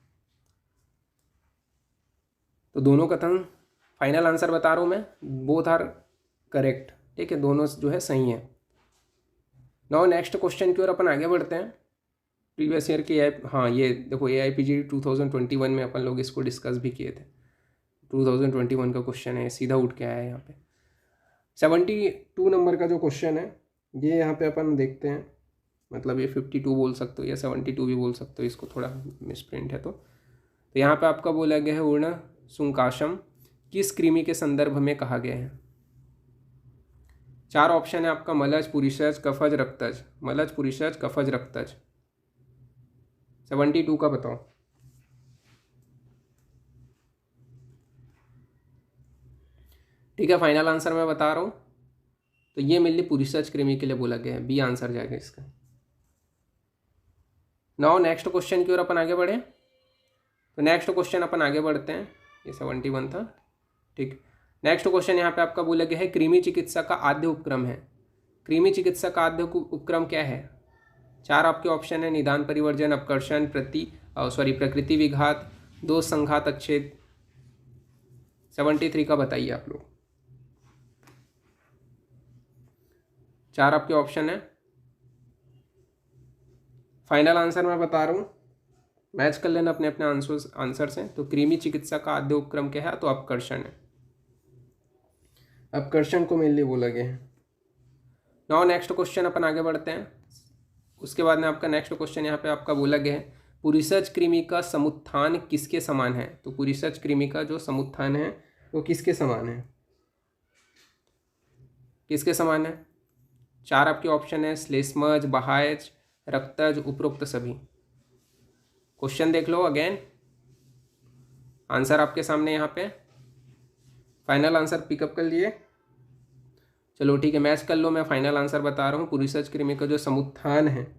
तो दोनों कथन फाइनल आंसर बता रहा हूँ मैं, बोथ आर करेक्ट, ठीक है, दोनों जो है सही है। नाउ नेक्स्ट क्वेश्चन की ओर अपन आगे बढ़ते हैं। प्रीवियस ईयर की हाँ ये देखो AIPG 2021 में अपन लोग इसको डिस्कस भी किए थे। 2021 का क्वेश्चन है, सीधा उठ के आया है यहाँ पे। 72 नंबर का जो क्वेश्चन है ये यहाँ पे अपन देखते हैं, मतलब ये 52 बोल सकते हो या 72 भी बोल सकते हो, इसको थोड़ा मिसप्रिंट है। तो यहाँ पे आपका बोला गया है उर्ण सुंकाशम किस कृमि के संदर्भ में कहा गया है? 4 ऑप्शन है आपका, मलज, पुरीषज, कफज, रक्तज। मलज, पुरीषज, कफज, रक्तज। 72 का बताओ। ठीक है, फाइनल आंसर मैं बता रहा हूँ, तो ये मेनली पुरीषज कृमि के लिए बोला गया है, बी आंसर जाएगा इसका। नाउ नेक्स्ट क्वेश्चन की ओर अपन आगे बढ़े। तो नेक्स्ट क्वेश्चन अपन आगे बढ़ते हैं, ये 71 था, ठीक। नेक्स्ट क्वेश्चन यहाँ पे आपका बोला गया है कृमि चिकित्सा का आद्य उपक्रम है। कृमि चिकित्सा का आद्य उपक्रम क्या है? 4 आपके ऑप्शन है, निदान परिवर्जन, अपकर्षण, प्रकृति विघात, दोष संघात, अच्छेद। 73 का बताइए आप लोग। 4 आपके ऑप्शन है, फाइनल आंसर मैं बता रहा हूँ, मैच कर लेना अपने अपने आंसर से। तो कृमि चिकित्सा का आद्य उपक्रम क्या है? तो अपकर्षण है, अपकर्षण को मेनली बोला गया है। नाउ नेक्स्ट क्वेश्चन अपन आगे बढ़ते हैं। उसके बाद में आपका नेक्स्ट क्वेश्चन यहाँ पे आपका बोला गया है पुरीषज कृमि का समुत्थान किसके समान है? तो पुरीषज कृमि का जो समुत्थान है वो किसके समान है? किसके समान है? 4 आपके ऑप्शन है, श्लेष्मज, बहायज, रक्तज, उपरोक्त सभी। क्वेश्चन देख लो अगेन, आंसर आपके सामने यहाँ पे, फाइनल आंसर पिकअप कर लिए। चलो ठीक है, मैच कर लो, मैं फाइनल आंसर बता रहा हूँ। पुरीषज कृमि का जो समुत्थान है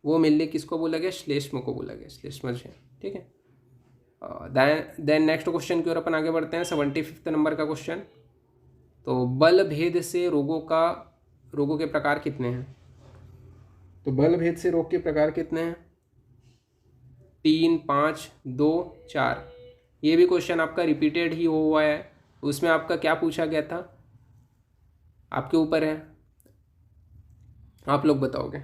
वो मिलने किसको बोला गया? श्लेष्म को बोला गया, श्लेष्मज है, ठीक है। देन नेक्स्ट क्वेश्चन की ओर अपन आगे बढ़ते हैं। 75 नंबर का क्वेश्चन। तो बल भेद से रोगों के प्रकार कितने हैं? तो बल भेद से रोग के प्रकार कितने हैं? 3, 5, 2, 4। ये भी क्वेश्चन आपका रिपीटेड ही हुआ है। उसमें आपका क्या पूछा गया था, आपके ऊपर है, आप लोग बताओगे।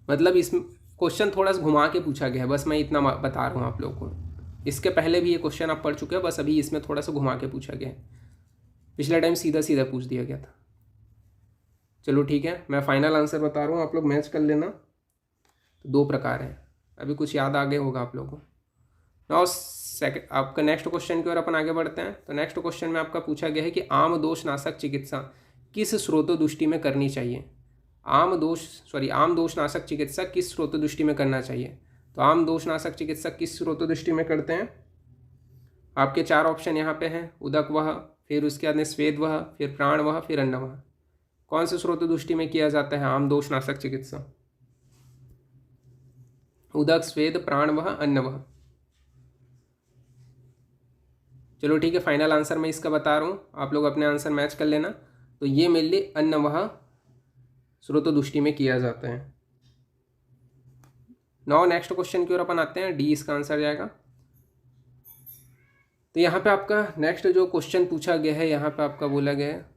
मतलब इस क्वेश्चन थोड़ा सा घुमा के पूछा गया है, बस मैं इतना बता रहा हूँ आप लोगों को। इसके पहले भी ये क्वेश्चन आप पढ़ चुके हैं, बस अभी इसमें थोड़ा सा घुमा के पूछा गया है। पिछले टाइम सीधा सीधा पूछ दिया गया था। चलो ठीक है, मैं फाइनल आंसर बता रहा हूँ, आप लोग मैच कर लेना। तो 2 प्रकार हैं, अभी कुछ याद आ गया होगा आप लोगों को। नाउ सेकंड आपका नेक्स्ट क्वेश्चन की ओर अपन आगे बढ़ते हैं। तो नेक्स्ट क्वेश्चन में आपका पूछा गया है कि आम दोषनाशक चिकित्सा किस स्रोत दृष्टि में करनी चाहिए? आम दोषनाशक चिकित्सा किस स्रोत दृष्टि में करना चाहिए? तो आम दोषनाशक चिकित्सा किस स्रोत दृष्टि में करते हैं? आपके 4 ऑप्शन यहाँ पे हैं, उदक वह, फिर उसके बाद में स्वेदवह, फिर प्राणवह, फिर अन्नवह। कौन से स्रोत दृष्टि में किया जाता है आम दोषनाशक चिकित्सा? उदक, स्वेद, प्राणवह, अन्नवह। चलो ठीक है, फाइनल आंसर मैं इसका बता रहा हूँ, आप लोग अपने आंसर मैच कर लेना। तो ये मेनली अन्नवह स्रोत दृष्टि में किया जाता है। नाउ नेक्स्ट क्वेश्चन की ओर अपन आते हैं, डी इसका आंसर जाएगा। तो यहाँ पे आपका नेक्स्ट जो क्वेश्चन पूछा गया है, यहाँ पे आपका बोला गया है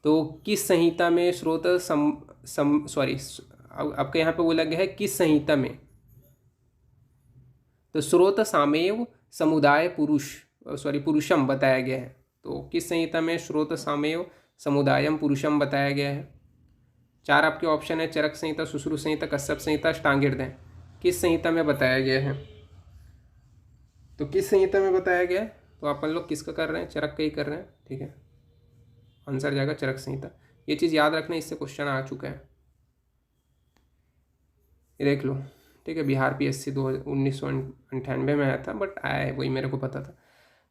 तो किस संहिता में स्रोत आपका यहाँ पे बोला गया है किस संहिता में, तो स्रोत सामेव समुदाय पुरुषम बताया गया है। तो किस संहिता में स्रोत सामेव समुदायम पुरुषम बताया गया है? 4 आपके ऑप्शन है, चरक संहिता, सुश्रुत संहिता, कश्यप संहिता, अष्टांगहृदय। किस संहिता में बताया गया है? तो किस संहिता में बताया गया है? तो अपन लोग किसका कर रहे हैं? चरक का ही कर रहे हैं, ठीक है। आंसर जाएगा चरक संहिता। ये चीज़ याद रखना, इससे क्वेश्चन आ चुका है, ये देख लो, ठीक है। बिहार PSC 1998 में आया था, बट आया है, वही मेरे को पता था।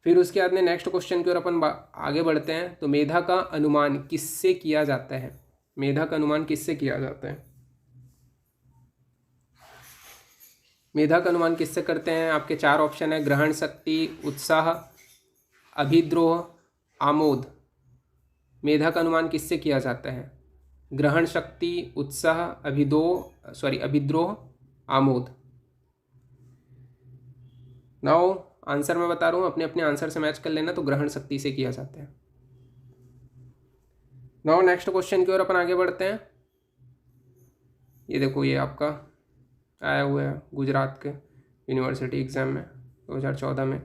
फिर उसके बाद में नेक्स्ट क्वेश्चन की ओर अपन आगे बढ़ते हैं। तो मेधा का अनुमान किससे किया जाता है? मेधा का अनुमान किससे किया जाता है? मेधा का अनुमान किससे करते हैं? आपके 4 ऑप्शन है, ग्रहण शक्ति, उत्साह, अभिद्रोह, आमोद। मेधा का अनुमान किससे किया जाता है? ग्रहण शक्ति, उत्साह, अभिद्रोह, आमोद। नाउ आंसर मैं बता रहा हूँ, अपने अपने आंसर से मैच कर लेना। तो ग्रहण शक्ति से किया जाता है। नाउ नेक्स्ट क्वेश्चन की ओर अपन आगे बढ़ते हैं। ये देखो, ये आपका आया हुआ है गुजरात के यूनिवर्सिटी एग्जाम में 2014 में।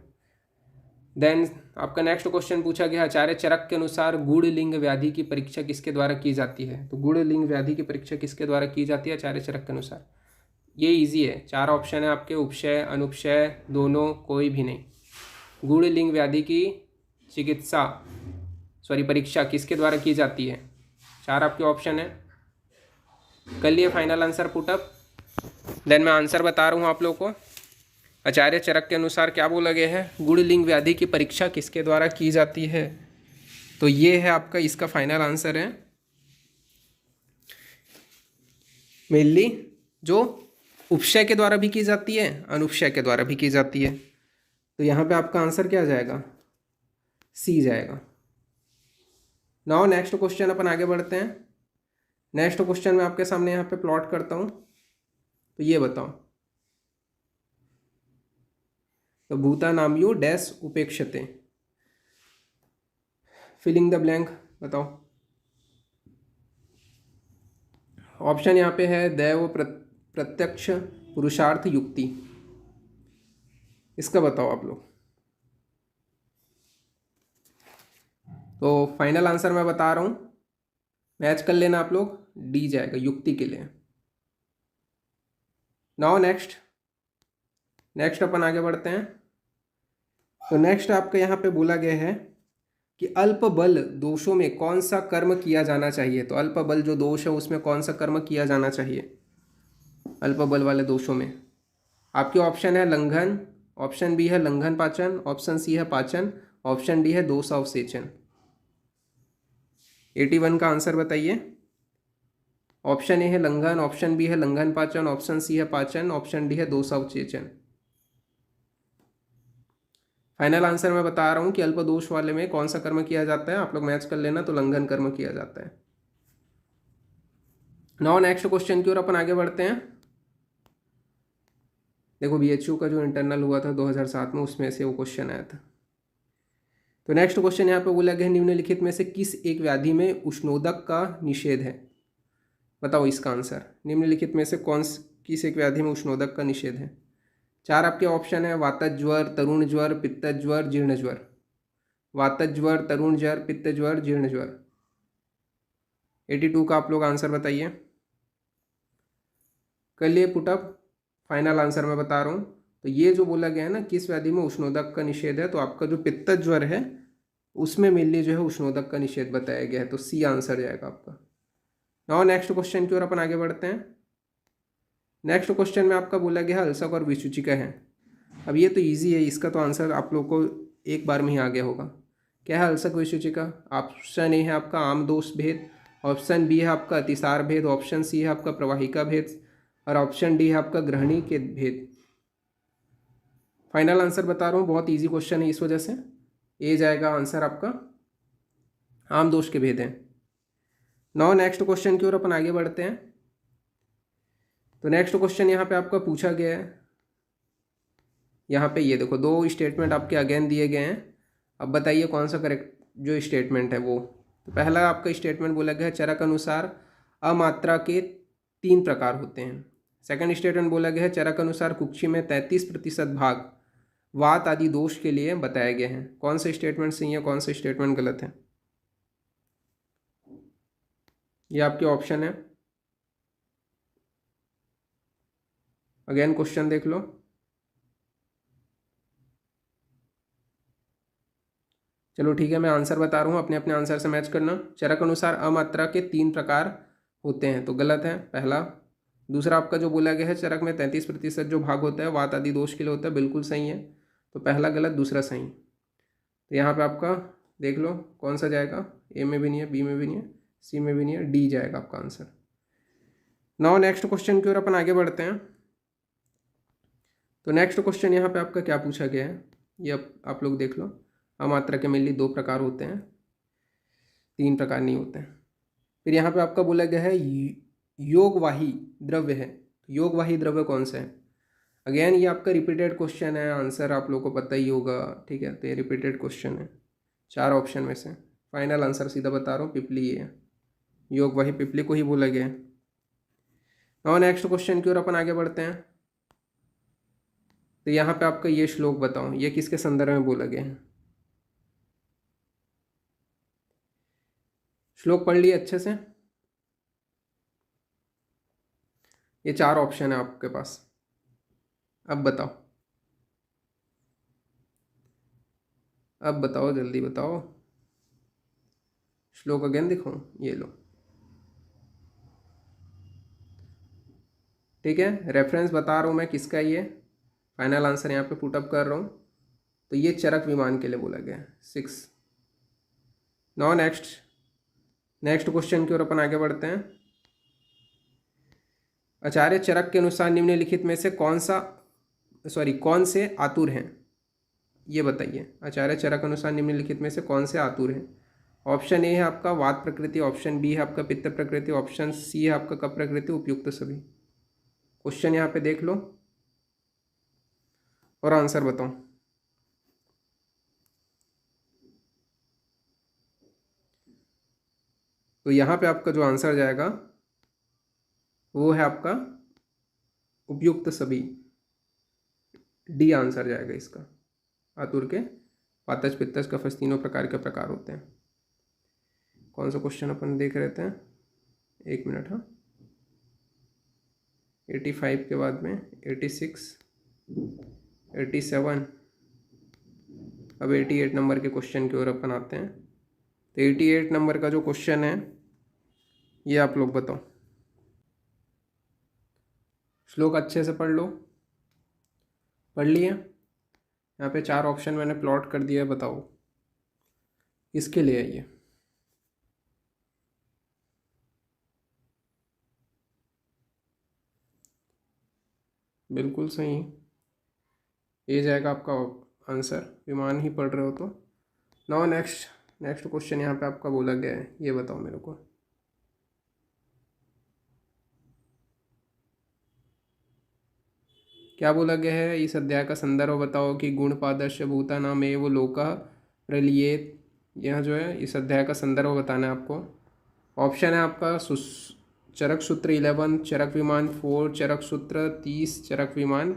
देन आपका नेक्स्ट क्वेश्चन पूछा गया, आचार्य चरक के अनुसार गुण लिंग व्याधि की परीक्षा किसके द्वारा की जाती है? तो गुण लिंग व्याधि की परीक्षा किसके द्वारा की जाती है आचार्य चरक के अनुसार? ये इजी है, 4 ऑप्शन है आपके, उपशय, अनुपशय, दोनों, कोई भी नहीं। गुण लिंग व्याधि की परीक्षा किसके द्वारा की जाती है? 4 आपके ऑप्शन है। कर लिए फाइनल आंसर पुटअप। देन मैं आंसर बता रहा हूँ आप लोगों को। आचार्य चरक के अनुसार क्या बोला गया है? गुण लिंग व्याधि की परीक्षा किसके द्वारा की जाती है? तो ये है आपका, इसका फाइनल आंसर है मेनली जो उपशय के द्वारा भी की जाती है, अनुपशय के द्वारा भी की जाती है। तो यहाँ पे आपका आंसर क्या जाएगा? सी जाएगा। नाउ नेक्स्ट क्वेश्चन अपन आगे बढ़ते हैं। नेक्स्ट क्वेश्चन मैं आपके सामने यहाँ पे प्लॉट करता हूँ। तो ये बताओ, तो भूतानाम्यो डैश उपेक्षते, फिलिंग द ब्लैंक बताओ। ऑप्शन यहाँ पे है दैव, प्रत्यक्ष, पुरुषार्थ, युक्ति। इसका बताओ आप लोग। तो फाइनल आंसर मैं बता रहा हूँ, मैच कर लेना आप लोग। डी जाएगा, युक्ति के लिए। नाउ नेक्स्ट अपन आगे बढ़ते हैं। तो नेक्स्ट आपका यहाँ पे बोला गया है कि अल्प बल दोषों में कौन सा कर्म किया जाना चाहिए? तो अल्प बल जो दोष है उसमें कौन सा कर्म किया जाना चाहिए? अल्प बल वाले दोषों में आपके ऑप्शन है लंघन, ऑप्शन बी है लंघन पाचन, ऑप्शन सी है पाचन, ऑप्शन डी है दोष अवसेचन। 81 का आंसर बताइए। ऑप्शन ए है लंघन, ऑप्शन बी है लंघन पाचन, ऑप्शन सी है पाचन, ऑप्शन डी है दोष अवसेचन। फाइनल आंसर मैं बता रहा हूँ कि अल्प दोष वाले में कौन सा कर्म किया जाता है, आप लोग मैच कर लेना। तो लंघन कर्म किया जाता है। नाउ नेक्स्ट क्वेश्चन की ओर अपन आगे बढ़ते हैं। देखो BHU का जो इंटरनल हुआ था 2007 में, उसमें से वो क्वेश्चन आया था। तो नेक्स्ट क्वेश्चन यहाँ पे बोला गया, निम्नलिखित में से किस एक व्याधि में उष्णोदक का निषेध है? बताओ इसका आंसर। निम्नलिखित में से किस एक व्याधि में उष्णोदक का निषेध है? 4 आपके ऑप्शन है, वातज ज्वर, तरुण ज्वर, पित्तज ज्वर, जीर्ण ज्वर। वातज ज्वर, तरुण ज्वर, पित्त ज्वर, जीर्ण ज्वर। 82 का आप लोग आंसर बताइए। कर लिए पुटअप। फाइनल आंसर मैं बता रहा हूँ। तो ये जो बोला गया है ना, किस व्याधि में उष्णोदक का निषेध है, तो आपका जो पित्तज ज्वर है उसमें मेनली जो है उष्णोदक का निषेध बताया गया है। तो सी आंसर जाएगा आपका। नाउ नेक्स्ट क्वेश्चन की ओर अपन आगे बढ़ते हैं। नेक्स्ट क्वेश्चन में आपका बोला गया अल्सर और विसूचिका है। अब ये तो इजी है, इसका तो आंसर आप लोग को एक बार में ही आ गया होगा। क्या है अलसक विसूचिका? ऑप्शन ए है आपका आमदोष भेद, ऑप्शन बी है आपका अतिसार भेद, ऑप्शन सी है आपका प्रवाहिका भेद और ऑप्शन डी है आपका ग्रहणी के भेद। फाइनल आंसर बता रहा हूँ, बहुत इजी क्वेश्चन है, इस वजह से ए जाएगा आंसर आपका, आमदोष के भेद हैं। नाउ नेक्स्ट क्वेश्चन की ओर अपन आगे बढ़ते हैं। तो नेक्स्ट क्वेश्चन यहाँ पे आपका पूछा गया है, यहाँ पे ये देखो दो स्टेटमेंट आपके अगेन दिए गए हैं। अब बताइए कौन सा करेक्ट जो स्टेटमेंट है वो। तो पहला आपका स्टेटमेंट बोला गया है चरक अनुसार अमात्रा के 3 प्रकार होते हैं। सेकंड स्टेटमेंट बोला गया है चरक अनुसार कुक्षी में 33% भाग वात आदि दोष के लिए बताए गए हैं। कौन से स्टेटमेंट सही है, कौन से स्टेटमेंट गलत है, ये आपके ऑप्शन है। अगेन क्वेश्चन देख लो। चलो ठीक है, मैं आंसर बता रहा हूँ, अपने अपने आंसर से मैच करना। चरक अनुसार अमात्रा के 3 प्रकार होते हैं, तो गलत है पहला। दूसरा आपका जो बोला गया है चरक में 33% जो भाग होता है वात आदि दोष के लिए होता है, बिल्कुल सही है। तो पहला गलत, दूसरा सही। तो यहाँ पे आपका देख लो कौन सा जाएगा, ए में भी नहीं है, बी में भी नहीं है, सी में भी नहीं है, डी जाएगा आपका आंसर। नाउ नेक्स्ट क्वेश्चन की ओर अपन आगे बढ़ते हैं। तो नेक्स्ट क्वेश्चन यहाँ पे आपका क्या पूछा गया है, ये आप लोग देख लो। अमात्रा के मेनली 2 प्रकार होते हैं, 3 प्रकार नहीं होते हैं। फिर यहाँ पे आपका बोला गया है योगवाही द्रव्य है। योगवाही द्रव्य कौन सा है? अगेन ये आपका रिपीटेड क्वेश्चन है, आंसर आप लोगों को पता ही होगा, ठीक है। तो ये रिपीटेड क्वेश्चन है, 4 ऑप्शन में से फाइनल आंसर सीधा बता रहा हूँ, पिपली ये है। योगवाही पिपली को ही बोला गया है। और नेक्स्ट क्वेश्चन की ओर अपन आगे बढ़ते हैं। तो यहाँ पे आपका ये श्लोक बताओ, ये किसके संदर्भ में बोला गया है? श्लोक पढ़ लिए अच्छे से? ये 4 ऑप्शन है आपके पास, अब बताओ, अब बताओ, जल्दी बताओ। श्लोक अगेन दिखाऊं, ये लो, ठीक है। रेफरेंस बता रहा हूँ मैं किसका, ये फाइनल आंसर यहाँ पे पुटअप कर रहा हूँ। तो ये चरक विमान के लिए बोला गया है 6। नाउ नेक्स्ट क्वेश्चन की ओर अपन आगे बढ़ते हैं। आचार्य चरक के अनुसार निम्नलिखित में से कौन से आतुर हैं, ये बताइए। आचार्य चरक अनुसार निम्नलिखित में से कौन से आतुर हैं? ऑप्शन ए है आपका वात प्रकृति, ऑप्शन बी है आपका पित्त प्रकृति, ऑप्शन सी है आपका कफ प्रकृति, उपयुक्त सभी। क्वेश्चन यहाँ पे देख लो और आंसर बताओ। तो यहाँ पे आपका जो आंसर जाएगा वो है आपका उपयुक्त सभी, डी आंसर जाएगा इसका। आतुर के वातज पित्तज कफज तीनों प्रकार के प्रकार होते हैं। कौन सा क्वेश्चन अपन देख रहे थे, 1 मिनट। हाँ, 85 के बाद में 86, 87, अब 88 नंबर के क्वेश्चन की ओर अपन आते हैं। तो 88 नंबर का जो क्वेश्चन है ये आप लोग बताओ। श्लोक अच्छे से पढ़ लो, पढ़ लिए? यहाँ पे 4 ऑप्शन मैंने प्लॉट कर दिया है, बताओ इसके लिए है ये। बिल्कुल सही, ये जाएगा आपका आंसर, विमान ही पढ़ रहे हो तो। नाउ नेक्स्ट क्वेश्चन यहाँ पे आपका बोला गया है, ये बताओ मेरे को। क्या बोला गया है, इस अध्याय का संदर्भ बताओ कि गुण पादर्श भूता नाम एव लोका प्रलियेत। यह जो है इस अध्याय का संदर्भ बताना है आपको। ऑप्शन है आपका चरक सूत्र 11, चरक विमान 4, चरक सूत्र 30, चरक विमान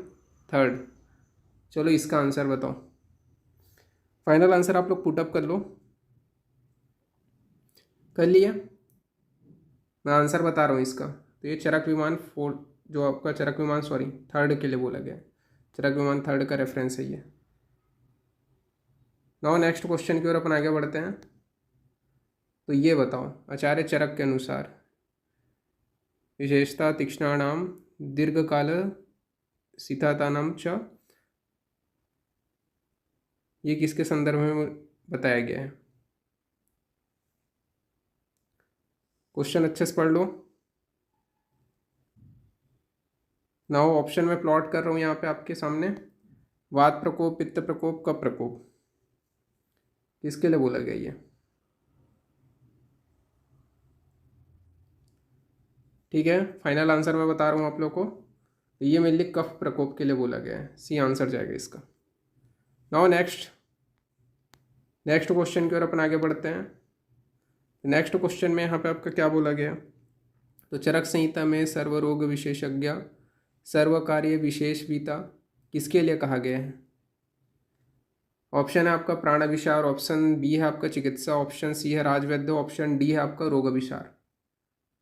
3। चलो इसका आंसर बताओ। फाइनल आंसर आप लोग पुटअप कर लो, कर लिया? मैं आंसर बता रहा हूँ इसका। तो ये चरक विमान 4 जो आपका चरक विमान 3rd के लिए बोला गया है, चरक विमान 3rd का रेफरेंस है ये। नाउ नेक्स्ट क्वेश्चन की ओर अपन आगे बढ़ते हैं। तो ये बताओ, आचार्य चरक के अनुसार विशेषता तीक्ष्णानाम दीर्घकाल सितातानाम च, ये किसके संदर्भ में बताया गया है? क्वेश्चन अच्छे से पढ़ लो। नाउ ऑप्शन में प्लॉट कर रहा हूँ यहाँ पे आपके सामने। वात प्रकोप, पित्त प्रकोप, कफ प्रकोप, किसके लिए बोला गया ये? ठीक है, फाइनल आंसर मैं बता रहा हूँ आप लोग को। तो ये मेनली कफ प्रकोप के लिए बोला गया है, सी आंसर जाएगा इसका। नाउ नेक्स्ट क्वेश्चन की ओर अपन आगे बढ़ते हैं। नेक्स्ट क्वेश्चन में यहाँ पे आपका क्या बोला गया? तो चरक संहिता में सर्वरोग विशेषज्ञ, सर्व कार्य विशेष विता किसके लिए कहा गया है? ऑप्शन है आपका प्राण विशार, ऑप्शन बी है आपका चिकित्सा, ऑप्शन सी है राजवैद्य, ऑप्शन डी है आपका रोग विशार।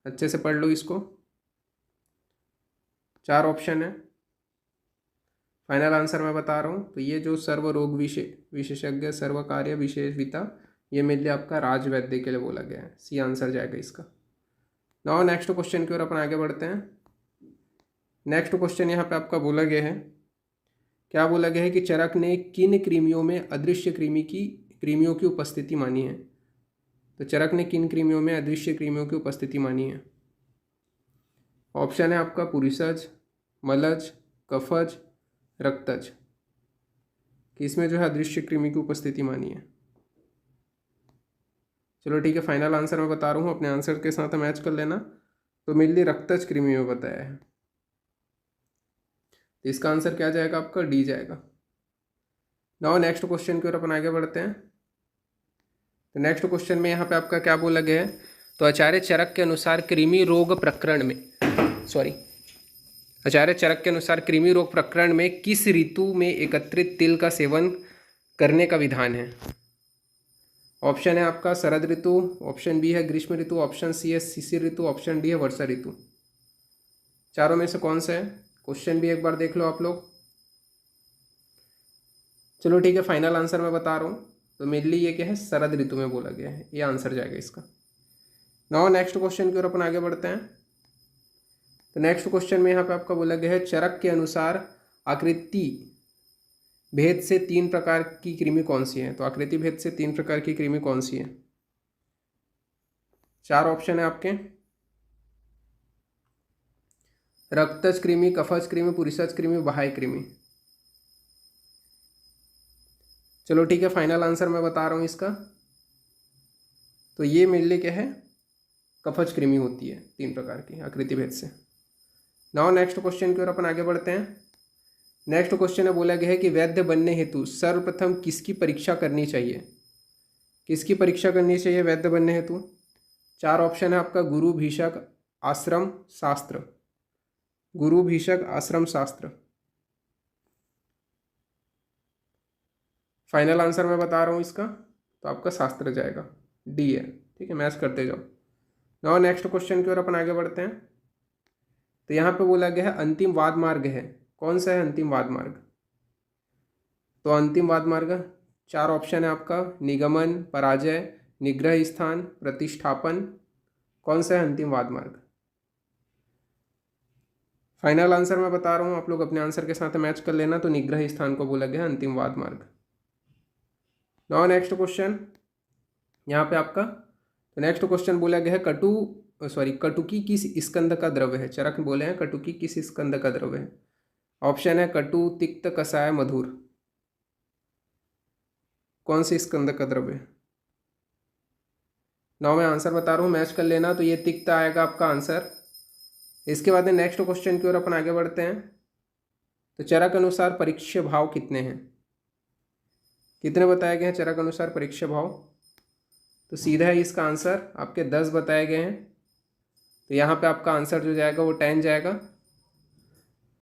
अच्छे से पढ़ लो इसको, 4 ऑप्शन है। फाइनल आंसर मैं बता रहा हूँ। तो ये जो सर्व रोग विशेषज्ञ, सर्व कार्य विशेष विता, ये मेनली आपका राजवैद्य के लिए बोला गया है, सी आंसर जाएगा इसका। नाउ नेक्स्ट क्वेश्चन की ओर अपन आगे बढ़ते हैं। नेक्स्ट क्वेश्चन यहाँ पे आपका बोला गया है, क्या बोला गया है कि चरक ने किन कृमियों में अदृश्य कृमियों की उपस्थिति मानी है? तो चरक ने किन कृमियों में अदृश्य कृमियों की उपस्थिति मानी है? ऑप्शन है आपका पुरीसज, मलज, कफज, रक्तज, कि इसमें जो है अदृश्य कृमि की उपस्थिति मानी है। चलो ठीक है, फाइनल आंसर मैं बता रहा हूँ, अपने आंसर के साथ मैच कर लेना। तो मेनली रक्तज कृमि में बताया है, तो इसका आंसर क्या जाएगा आपका? डी जाएगा। नाउ नेक्स्ट क्वेश्चन की ओर अपन आगे बढ़ते हैं। तो नेक्स्ट क्वेश्चन में यहाँ पे आपका क्या बोला गया है? तो आचार्य चरक के अनुसार कृमि रोग प्रकरण में किस ऋतु में एकत्रित तिल का सेवन करने का विधान है? ऑप्शन है आपका शरद ऋतु, ऑप्शन बी है ग्रीष्म ऋतु, ऑप्शन सी है शिशिर ऋतु, ऑप्शन डी है वर्षा ऋतु। चारों में से कौन सा है? क्वेश्चन भी एक बार देख लो आप लोग। चलो ठीक है, फाइनल आंसर मैं बता रहा हूँ। तो मेनली ये क्या है? शरद ऋतु में बोला गया है, ये आंसर जाएगा इसका। नाउ नेक्स्ट क्वेश्चन की ओर अपन आगे बढ़ते हैं। तो नेक्स्ट क्वेश्चन में यहाँ पे आपका बोला गया है, चरक के अनुसार आकृति भेद से 3 प्रकार की कृमि कौन सी है? तो आकृति भेद से 3 प्रकार की कृमि कौन सी है? 4 ऑप्शन है आपके। रक्तज कृमि, कफज कृमि, पुरीसज कृमि, बाह्य कृमि। चलो ठीक है, फाइनल आंसर मैं बता रहा हूँ इसका। तो ये मेनली क्या है? कफज कृमि होती है 3 प्रकार की आकृति भेद से। नाउ नेक्स्ट क्वेश्चन की ओर अपन आगे बढ़ते हैं। नेक्स्ट क्वेश्चन में बोला गया है कि वैद्य बनने हेतु सर्वप्रथम किसकी परीक्षा करनी चाहिए? किसकी परीक्षा करनी चाहिए वैद्य बनने हेतु? 4 ऑप्शन है आपका गुरु, भीषक, आश्रम, शास्त्र। गुरु, भीषक, आश्रम, शास्त्र। फाइनल आंसर मैं बता रहा हूँ इसका। तो आपका शास्त्र जाएगा, डी है। ठीक है, मैच करते जाओ। नाउ नेक्स्ट क्वेश्चन की ओर अपन आगे बढ़ते हैं। तो यहाँ पे बोला गया है अंतिम वाद मार्ग है, कौन सा है अंतिम वाद मार्ग? तो अंतिम वाद मार्ग 4 ऑप्शन है आपका, निगमन, पराजय, निग्रह स्थान, प्रतिष्ठापन। कौन सा है अंतिम वाद मार्ग? फाइनल आंसर मैं बता रहा हूँ, आप लोग अपने आंसर के साथ मैच कर लेना। तो निग्रह स्थान को बोला गया अंतिम वाद मार्ग। नाउ नेक्स्ट क्वेश्चन यहाँ पे आपका। तो नेक्स्ट क्वेश्चन बोला गया है कटुकी किस स्कंद का द्रव्य है? चरक बोले हैं कटुकी किस स्कंद का द्रव्य है? ऑप्शन है कटु, तिक्त, कसाय, मधुर। कौन से स्कंद का द्रव्य है? नाउ मैं आंसर बता रहा हूँ, मैच कर लेना। तो ये तिक्त आएगा आपका आंसर। इसके बाद नेक्स्ट क्वेश्चन की ओर अपन आगे बढ़ते हैं। तो चरक अनुसार परीक्ष्य भाव कितने हैं? कितने बताए गए हैं चरक अनुसार परीक्ष्य भाव? तो सीधा है इसका आंसर, आपके 10 बताए गए हैं। तो यहाँ पे आपका आंसर जो जाएगा वो 10 जाएगा।